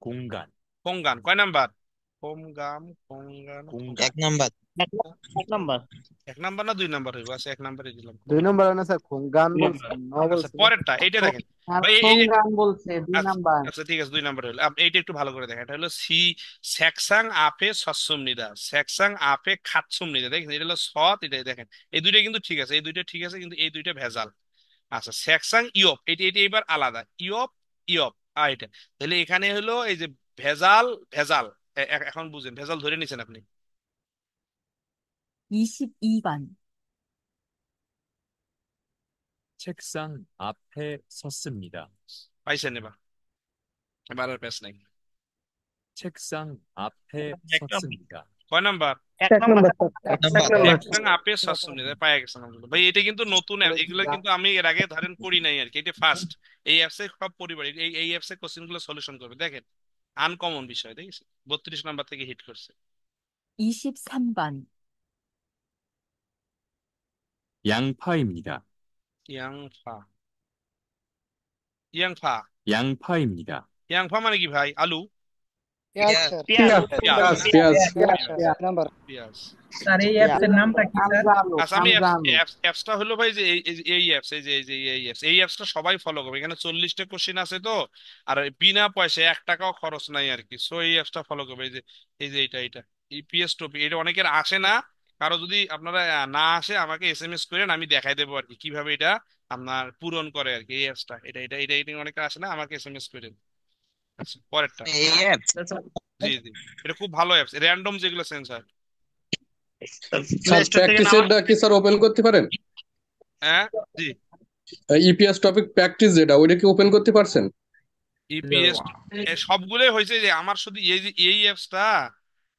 공간, হোমগান কয় নাম্বার? হোমগাম হোমগান 공간, এক নাম্বার। এক নম্বর এক নাম্বার না দুই নাম্বার হইব? আচ্ছা এক নাম্বারে দিলাম। 2 নম্বর না স্যার, গান বলছেন ন আচ্ছা বলছেন। পরেরটা এইটা দেখেন ভাই, আচ্ছা আচ্ছা, ঠিক আছে 2 নাম্বার হলো। এইটা একটু ভালো করে দেখেন, এটা হলো স্যাকসাং আপে সসুমনিদা, স্যাকসাং আপে খাতসুমনিদা, দেখেন এটা হলো সৎ, এটা দেখেন এই দুইটা কিন্তু ঠিক আছে, এই দুইটা ঠিক আছে, কিন্তু এই দুইটা ভেজাল। আচ্ছা স্যাকসাং ইয়প, এটা এটা এবার আলাদা, ইয়প ইয়প এটা। তাহলে এখানে হলো এই যে ভেজাল, ভেজাল এখন বুঝেন, ভেজাল ধরে নিছেন আপনি। 22번, 책상 앞에 섰습니다. পাইছেন এবার? এবার আর পেশ নাই। 책상 앞에 섰습니다. কয় নাম্বার? এক নম্বর এক নাম্বার। স্যাকসাং আপে সসুমনিদা পাই গেছেন আলহামদুলিল্লাহ। ভাই এটা কিন্তু নতুন অ্যাপ, এগুলো কিন্তু আমি এর আগে ধরেন করি নাই আর কি, এটা ফার্স্ট। এই অ্যাপসে সব পরিবার এই অ্যাপসে কোশ্চেন গুলো সলিউশন করবে, দেখেন আনকমন বিষয়, দেখেছেন 32 নাম্বার থেকে হিট করছে। 23번, 양파입니다. ইয়াংফা, ইয়াংফা, 양파입니다. ইয়াংফা মানে কি ভাই? আলু? পেঁয়াজ পেঁয়াজ, পেঁয়াজ। পেঁয়াজ। স্যার এই অ্যাপসের নামটা কি স্যার? আচ্ছা আমি অ্যাপসটা হলো ভাই যে এই অ্যাপস, এই যে এই অ্যাপসটা সবাই ফলো করবে। এখানে 40টা কোশ্চেন আছে তো, আর বিনা পয়সায় 1 টাকাও খরচ নাই আর কি। সো এই অ্যাপসটা ফলো করবে। এই যে এটা ইপিএস টপি, এটা অনেকের আসে না। কারো যদি আপনারা না আসে আমাকে এসএমএস করেন, আমি দেখাই দেবো আর কি কিভাবে এটা আপনার পূরণ করে আর কি। এই অ্যাপসটা এটা অনেকের আসে না, আমাকে এসএমএস করেন। আচ্ছা পরেরটা। এই অ্যাপ জি জি, এটা খুব ভালো অ্যাপস, র্যান্ডম যেগুলো সেন্সার। স্যার প্র্যাকটিসেরটা কি স্যার ওপেন করতে পারেন? হ্যাঁ জি, ইপিএস টপিক প্র্যাকটিস যেটা ওইটা কি ওপেন করতে পারছেন? ইপিএস সবগুলোই হয়েছে। যে আমার শুধু এই যে এই অ্যাপসটা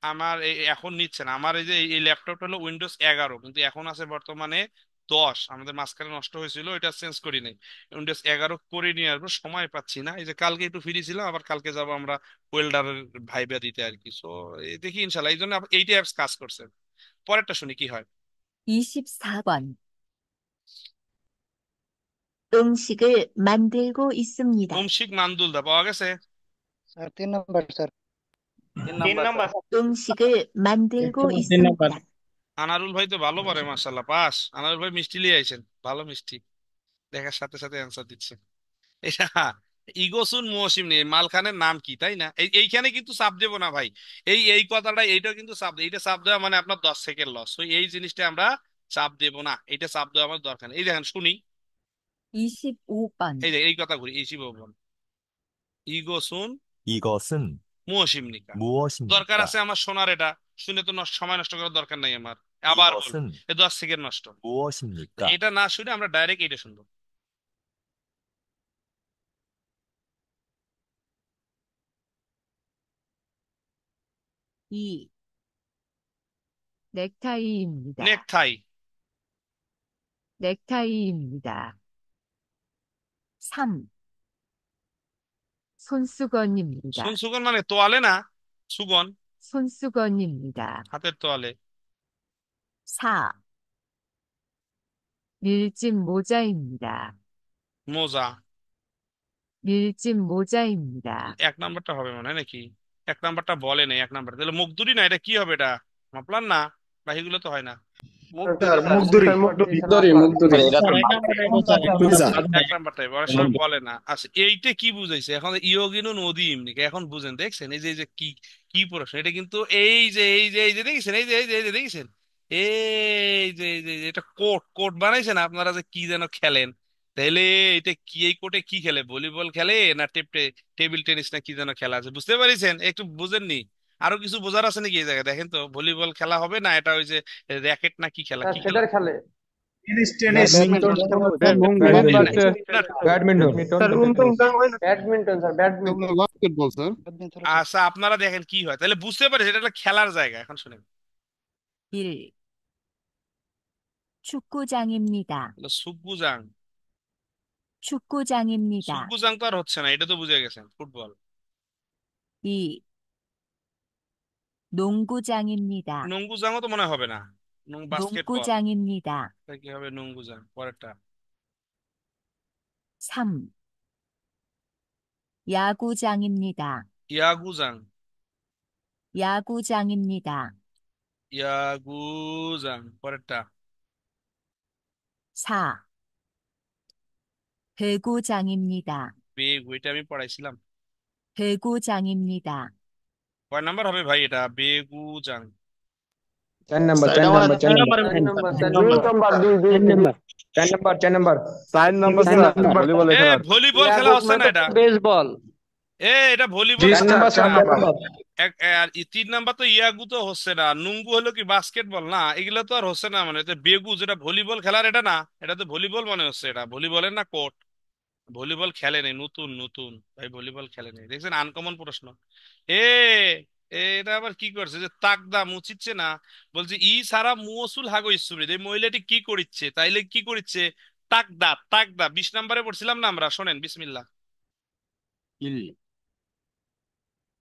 আমার এখন নিচ্ছে না। আমার এই যে এই ল্যাপটপটা হলো উইন্ডোজ 11, কিন্তু এখন আছে বর্তমানে 10। আমাদের মাঝখানে নষ্ট হয়েছিল, এটা চেঞ্জ করি নাই। উইন্ডোজ 11 করে নিয়ে আসবো, সময় পাচ্ছি না। এই যে কালকে একটু ফ্রি ছিলাম, আবার কালকে যাব আমরা ওয়েল্ডারের ভাইবা দিতে আর কি। সো দেখি ইনশাল্লাহ, এই জন্য এইটা অ্যাপস কাজ করছে। পরেরটা শুনি কি হয়। 24번, 음식을 만들고 있습니다. উমশিক মান্দুলদা পাওয়া গেছে? স্যার 3 নম্বর স্যার 3 নম্বর 음식을 만들고 তিন নম্বর 있습니다. আনারুল ভাই তো ভালো পারে, মাশাল্লাহ, পাস। আনারুল ভাই মিষ্টি লিয়ে আইছেন, ভালো মিষ্টি, দেখার সাথে সাথে অ্যান্সার দিচ্ছে। এটা ইগোসুন মৌসিম নেই, মালখানের নাম কি, তাই না? এইখানে কিন্তু চাপ দেবো না ভাই। এই কথাটা, এইটা কিন্তু চাপ, এইটা চাপ দেওয়া মানে আপনার 10 সেকেন্ড লস। এই জিনিসটা আমরা চাপ দেবো না, এটা চাপ দেওয়া আমার দরকার নেই। এই দেখেন শুনি, 25번, এই কথা ঘুরি, এই শিবন, ইগোসুন 이것은 মৌসিমনিকা। দরকার 무엇입니까? আছে আমার শোনার, এটা শুনে তো সময় নষ্ট করার দরকার নাই আমার। আবার বল, 이것은 10 সেকেন্ড নষ্ট। 무엇입니까? এটা না শুনে আমরা ডাইরেক্ট এটা শুনবো। 2. 넥타이입니다. নেকথাই। 넥타이입니다. 3. 손수건입니다. সুগন মানে তোয়ালে না, সুগন, 손수건입니다. হাতের তোয়ালে। 4. 밀짚 모자입니다. মোজা। 밀짚 모자입니다. 1 নাম্বারটা হবে মনে হয় নাকি? 1 নাম্বারটা বলে নেই, 1 নাম্বার তাহলে মুখদুরি না, এটা কি হবে? এটা মাপলার না, বাকিগুলো তো হয় না। স্যার মুগদুরি। স্যার 1 নাম্বারটাই বলে, সব বলে না। আচ্ছা, এইটা কি বুঝাইছে এখন? ইয়োগিনু নদী এমনি এখন বুঝেন, দেখছেন এই যে কি কি প্রশ্ন এটা কিন্তু, এই যে দেখছেন, এই যে দেখছেন, এই যে এটা কোট কোট বানাইছেন আপনারা, যে কি যেন খেলেন, তাহলে এটা কি, এই কোটে কি খেলে? ভলিবল খেলে না টেবিল টেনিস না কি যেন খেলা আছে, বুঝতে পারিছেন? একটু বুঝেননি? আরো কিছু বোঝার আছে নাকি এই জায়গায়? দেখেন তো, ভলিবল খেলা হবে না, এটা ওই যে র্যাকেট না কি খেলা, কি খেলা? স্যার আচ্ছা, আপনারা দেখেন কি হয়, তাহলে বুঝতে পারি এটা একটা খেলার জায়গা। এখন শুনেন, 1. 축구장입니다. সুকবুজাং। 축구장입니다. সুকবুজাং তো আর হচ্ছে না, এটা তো বুঝে গেছেন, ফুটবল। 2. 농구장입니다. নঙ্গুজাংও তো মনে হবে না, বাস্কেটবল। 농구장입니다. এটা কি হবে? নঙ্গুজাং। পরেরটা, 3. 야구장입니다. ইয়াগুজাং। 야구장입니다. ইয়াগুজাং। পরেরটা, 4. 배구장입니다. বেগু, এটা আমি পড়াইছিলাম। 배구장입니다. কয় নাম্বার হবে ভাই এটা? বেগুজাং। 4 নাম্বার। এ ভলিবল খেলা হচ্ছে না এটা? বেসবল। এটা ভলিবল। আর 3 নাম্বার তো ইয়াগু তো হচ্ছে না, নুঙ্গু হলো কি বাস্কেটবল না, এগুলো তো আর হচ্ছে না। মানে তো বেগু যেটা ভলিবল খেলার, এটা না, এটা তো ভলিবল মনে হচ্ছে, এটা ভলিবলের না কোর্ট। ভলিবল খেলে নেই, নতুন নতুন ভাই, ভলিবল খেলে নেই, দেখছেন? আনকমন প্রশ্ন। এ এটা আবার কি করছে যে তাকদা মুচিচ্ছে না, বলছে ই সারা মুসুল হাগো ইসুমৃত, এই মহিলাটি কি করিচ্ছে, তাইলে কি করিচ্ছে? তাকদা তাকদা। 20 নাম্বারে পড়ছিলাম না আমরা, শোনেন, বিসমিল্লাহ। 1.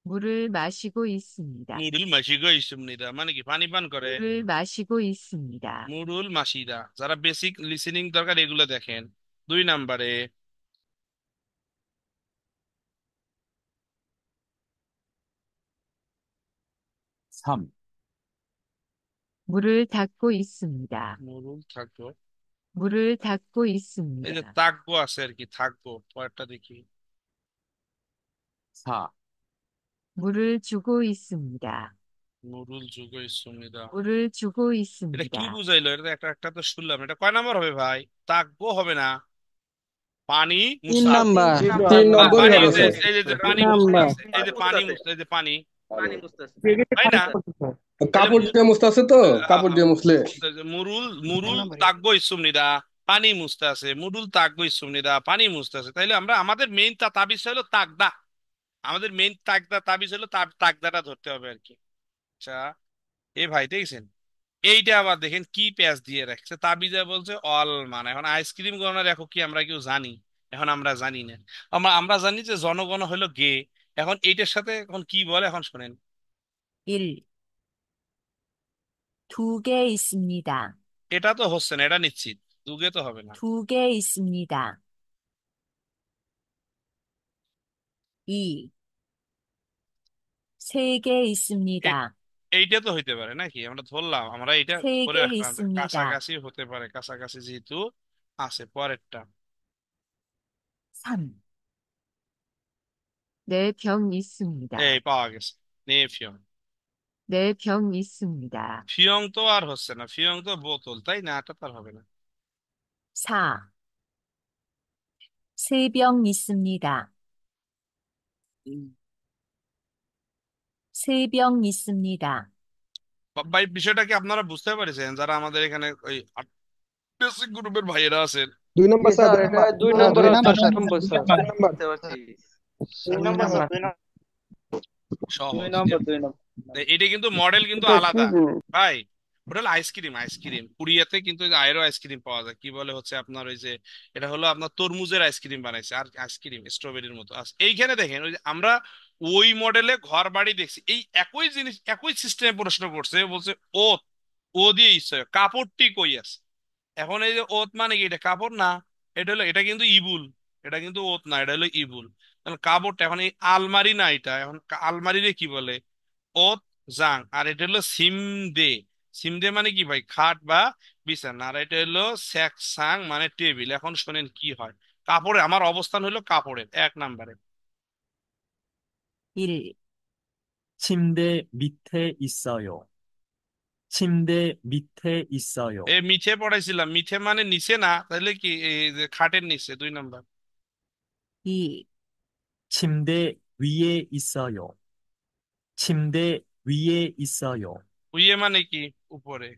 물을 마시고 있습니다. মুরুল মাসিগো ইসুমনিদা মানে কি? পানি পান করে। 물을 마시고 있습니다. মুরুল মাসিদা। যারা বেসিক লিসেনিং দরকার এগুলো দেখেন। 2 নাম্বারে, 3. 물을 닦고 있습니다. মুরুল থাকবো, 물을 닦고 এই যে 있습니다. তাকবো আছে আর কি, থাকবো। পরেরটা দেখি, 4. 물을 주고 있습니다. মুরুল যুগ ইসুমনিদা। 물을 주고 এটা কি 있습니다. বুঝাইলো? এটা তো একটা একটা তো শুনলাম, এটা কয় নাম্বার হবে ভাই? তাকবো হবে না, পানি তিন মুছা। নাম্বার। পানি, এই যে পানি মুছতেছে, এই যে পানি মুছতে, এই যে পানি, তাই না? কাপড় দিয়ে মুছতে আছে তো, কাপড় দিয়ে মুছলে। মুরুল মুরুল তাকবো ইসুমনিদা, পানি মুছতে আছে। মুরুল তাকবো ইসুমনিদা, পানি মুছতে আছে। তাইলে আমরা, আমাদের মেইন তাবিজ হলো তাকদা। আমাদের মেইন তাবিজ হলো তাকদাটা ধরতে হবে আর কি। আচ্ছা, এ ভাই দেখছেন, এইটা আবার দেখেন কি পেঁয়াজ দিয়ে রাখছে, তাবিজে বলছে অল মান। এখন আইসক্রিম গণনা দেখো কি আমরা কেউ জানি? এখন আমরা জানি না। আমরা জানি যে জনগণ হলো গে। এখন এইটার সাথে এখন কি বলে, এখন শোনেন। 1. 2개 있습니다. এটা তো হচ্ছে না, এটা নিশ্চিত, যুগে তো হবে না। 2개 있습니다. 2. 3개 있습니다. এইটা তো হইতে পারে নাকি, আমরা ধরলাম, আমরা এটা 세 করে 개 রাখলাম যে 있습니다. কাছাকাছি হতে পারে, কাছাকাছি যেহেতু আছে। পরেরটা 3. 네 병 있습니다. এই পাওয়া গেছে, নে ফিয়ং। 네 병 있습니다. ফিয়ং তো আর হচ্ছে না, ফিয়ং তো বোতল, তাই না? এটা তো আর হবে না। 4. 세 병 있습니다. 세 병 있습니다. ভাই বিষয়টা কি আপনারা বুঝতে পারছেন, যারা আমাদের এখানে ওই বেসিক গ্রুপের ভাইয়েরা আছেন? 2 নম্বর জি স্যার, স্যার, 2 এটা নম্বর, 2 স্যার নম্বর 2 অপশন, নম্বর, স্যার 2 নম্বর, বুঝতে পারছি। 2 নম্বর, 2 সহজ। নম্বর 2 নম্বর। এটা কিন্তু মডেল কিন্তু এটা কি আলাদা জিনিস? ভাই। ওটা হলো আইসক্রিম, আইসক্রিম কোরিয়াতে কিন্তু আয়েরও আইসক্রিম পাওয়া যায়। কি বলে হচ্ছে আপনার ওই যে, এটা হলো আপনার তরমুজের আইসক্রিম বানাইছে, আর আইসক্রিম স্ট্রবেরির মতো এইখানে দেখেন ওই যে আমরা ওই মডেলে ঘর বাড়ি দেখছি, এই একই জিনিস একই সিস্টেমে প্রশ্ন করছে, বলছে ও, ও দিয়ে ইচ্ছে কাপড়টি কই আছে। এখন এই যে ওত মানে কি, এটা কাপড় না, এটা হলো, এটা কিন্তু ইবুল, এটা কিন্তু ওত না, এটা হলো ইবুল। কারণ কাপড়টা এখন এই আলমারি না, এটা এখন আলমারিরে কি বলে, ওত জাং। আর এটা হলো সিমদে। সিমদে মানে কি ভাই, খাট বা বিছানা। আর এটা হলো স্যাকসাং মানে টেবিল। এখন শোনেন কি হয়, কাপড়ে আমার অবস্থান হলো কাপড়ের 1 নম্বরে। 1. 침대 밑에 있어요. 침대 밑에 있어요. এ মিঠে পড়াইছিলাম, মিঠে মানে নিচে না, তাহলে কি এই যে খাটের নিচে, 2 নম্বর। 2. 침대 위에 있어요. 침대 위에 있어요. উইয়ে মানে কি, উপরে।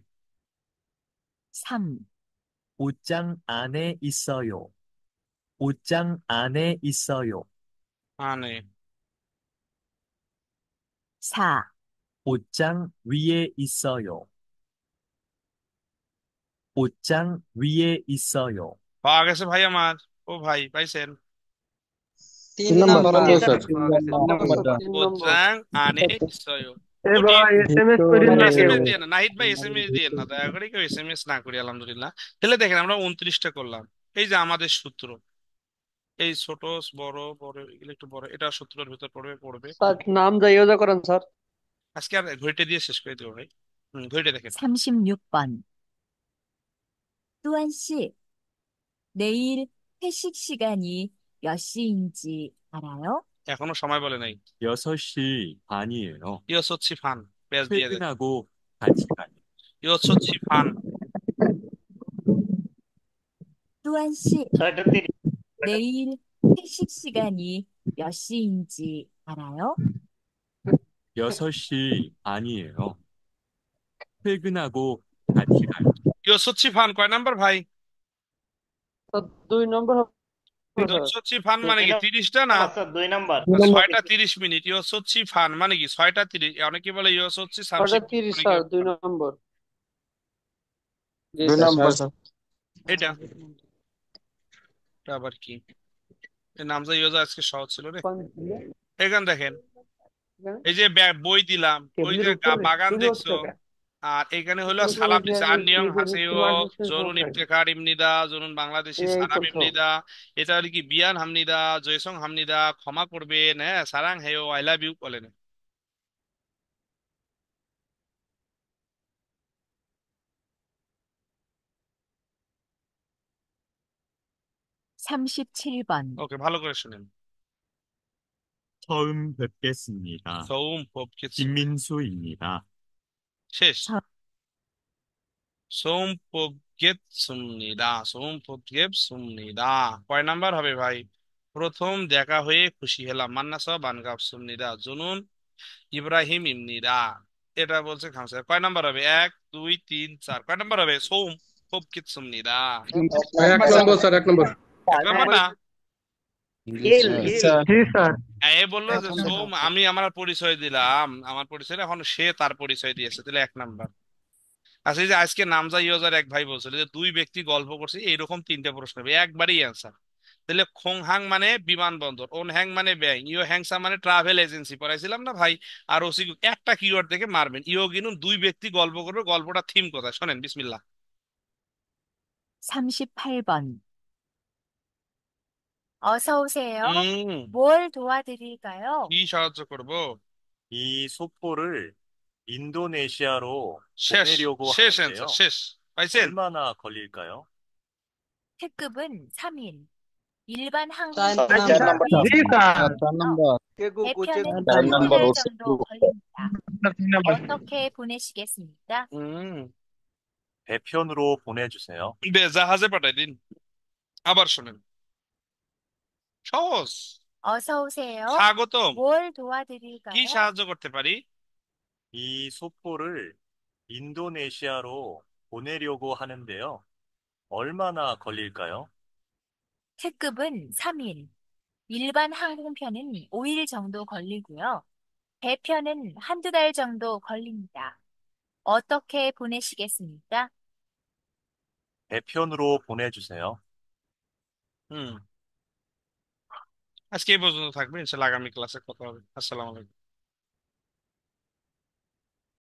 3. 옷장 안에 있어요. 옷장 안에 있어요. মানে 4. 옷장 위에 있어요. 옷장 위에 있어요. পাওয়া গেছে ভাই আমার, ও ভাই পাইছেন? 3 3 নম্বর, নাম্বার নম্বর স্যার। স্যার। 3 নম্বর। ওজাং আনে ইসয়। এ ওটি ভাই এসএমএস করেন না কেউ? এসএমএস দিয়ে না নাহিদ ভাই, এসএমএস দিয়ে না, দয়া করে কেউ এসএমএস না করি, আলহামদুলিল্লাহ। তাহলে দেখেন আমরা 29টা করলাম। এই যে আমাদের সূত্র, এই ছোট বড় বড় এগুলো একটু বড়, এটা সূত্রের ভিতর পড়বে পড়বে। স্যার নাম যাইও যা করেন স্যার। আজকে আর ঘড়িটা দিয়ে শেষ করে দেবো ভাই। ঘড়িটা দেখেন। 36번. 또한 씨, 내일 회식 시간이 몇 시인지 알아요? এখনো সময় বলে নাই। 6시 반이에요. ইয়সচ্ছি ফান, পেজ দিয়ে দেন। 퇴근하고 같이 가요. ইয়সচ্ছি ফান। 또한 씨, স্যার এটা 30। 내일 회식 시간이 몇 시인지 알아요? 6시 반이에요. 퇴근하고 같이 가요. ইয়সচ্ছি ফান কয় নাম্বার ভাই? স্যার 2 নম্বর হবে স্যার। ইয়সচ্ছি ফান মানে কি, 30টা না? Sir 2 number. 6টা 30 মিনিট। ইয়সচ্ছি ফান মানে কি 6টা 30। অনেকে বলে ইয়সচ্ছি ওটা সামসিক, 30 অনেকে স্যার, 2 নম্বর। জি 2 স্যার। Number sir. এটা, এটা আবার কি, এই নামজা ইয়োজা আজকে সহজ ছিল রে। এখানে দেখেন, এই যে বই দিলাম, ওই টেবিলের যে উপরে বাগান তুলে দেখছো, হচ্ছে কে? আর এখানে হলো উপরে সালাম যে দিছে, আননিয়ং হাসেও, ইমার্জেন্সি জরুন বসে ইফতেখার ইমনিদা, জরুন বাংলাদেশি এই সালাম করছো। ইমনিদা। এটা হলো কি বিয়ান হামনিদা, জয়সং হামনিদা, ক্ষমা করবেন, হ্যাঁ, সারাং হেও, আই লাভ ইউ বলেন। 37번. ওকে, ভালো করে শুনেন। 처음 뵙겠습니다. সৌম পবকিৎসু, 김민수입니다. শেষ। 서, সোম পবগেত সুমনিদা, সোম পবগেব সুমনিদা। কয় নাম্বার হবে ভাই? প্রথম দেখা হয়ে খুশি হলাম, মান্না সহ বানগাব সুমনিদা, জুনুন ইব্রাহিম ইমনিদা। এটা বলছে খামসা। কয় নাম্বার হবে? 1 2 3 4। কয় নাম্বার হবে? সোম পবগেত সুমনিদা। 1 নম্বর স্যার, 1 নম্বর। 1 নম্বর না? এল এল। জি স্যার। এ বললো যে সোম, আমি আমার পরিচয় দিলাম, আমার পরিচয়, এখন সে তার পরিচয় দিয়েছে, তাহলে 1 নাম্বার। আচ্ছা, এই যে আজকে নামজা ইয়োজার এক ভাই বলছিল যে 2 ব্যক্তি গল্প করছে, এইরকম 3টে প্রশ্ন হবে, একবারই অ্যান্সার। তাহলে খোংহাং মানে বিমানবন্দর, ওন হ্যাং মানে ব্যাংক, ইও হ্যাংসা মানে ট্রাভেল এজেন্সি, পড়াইছিলাম না ভাই? আর ওসি একটা কিওয়ার্ড থেকে মারবেন। ইও গিনুন 2 ব্যক্তি গল্প করবে, গল্পটা থিম কোথায় শোনেন, বিসমিল্লাহ। 38번. 어서 오세요. হুম, 뭘 도와드릴까요? কি সাহায্য করব? 이 소포를 인도네시아로 শেষ 보내려고 শেষ 하는데요. অ্যান্সার শেষ পাইছেন 얼마나 걸릴까요? 특급은 3일. 일반 চার 항공편은 নাম্বার 5일 জি 정도 স্যার 걸리고요. 배편은 한두 달 정도 걸립니다. 4 নাম্বার 어떻게 보내시겠습니까? 배편으로 보내주세요. জাহাজে পাঠাই দিন আবার শোনেন সহজ 어서 오세요. স্বাগতম 뭘 কি 도와드릴까요? সাহায্য করতে পারি 이 소포를 인도네시아로 보내려고 하는데요. 얼마나 걸릴까요? 특급은 3일. 일반 항공편은 5일 정도 걸리고요. 배편은 한두 달 정도 걸립니다. 어떻게 보내시겠습니까? 배편으로 보내주세요. হুম আজকে এই পর্যন্ত থাকবে ইনশাআল্লাহ আগামী ক্লাসে কথা হবে আসসালামু আলাইকুম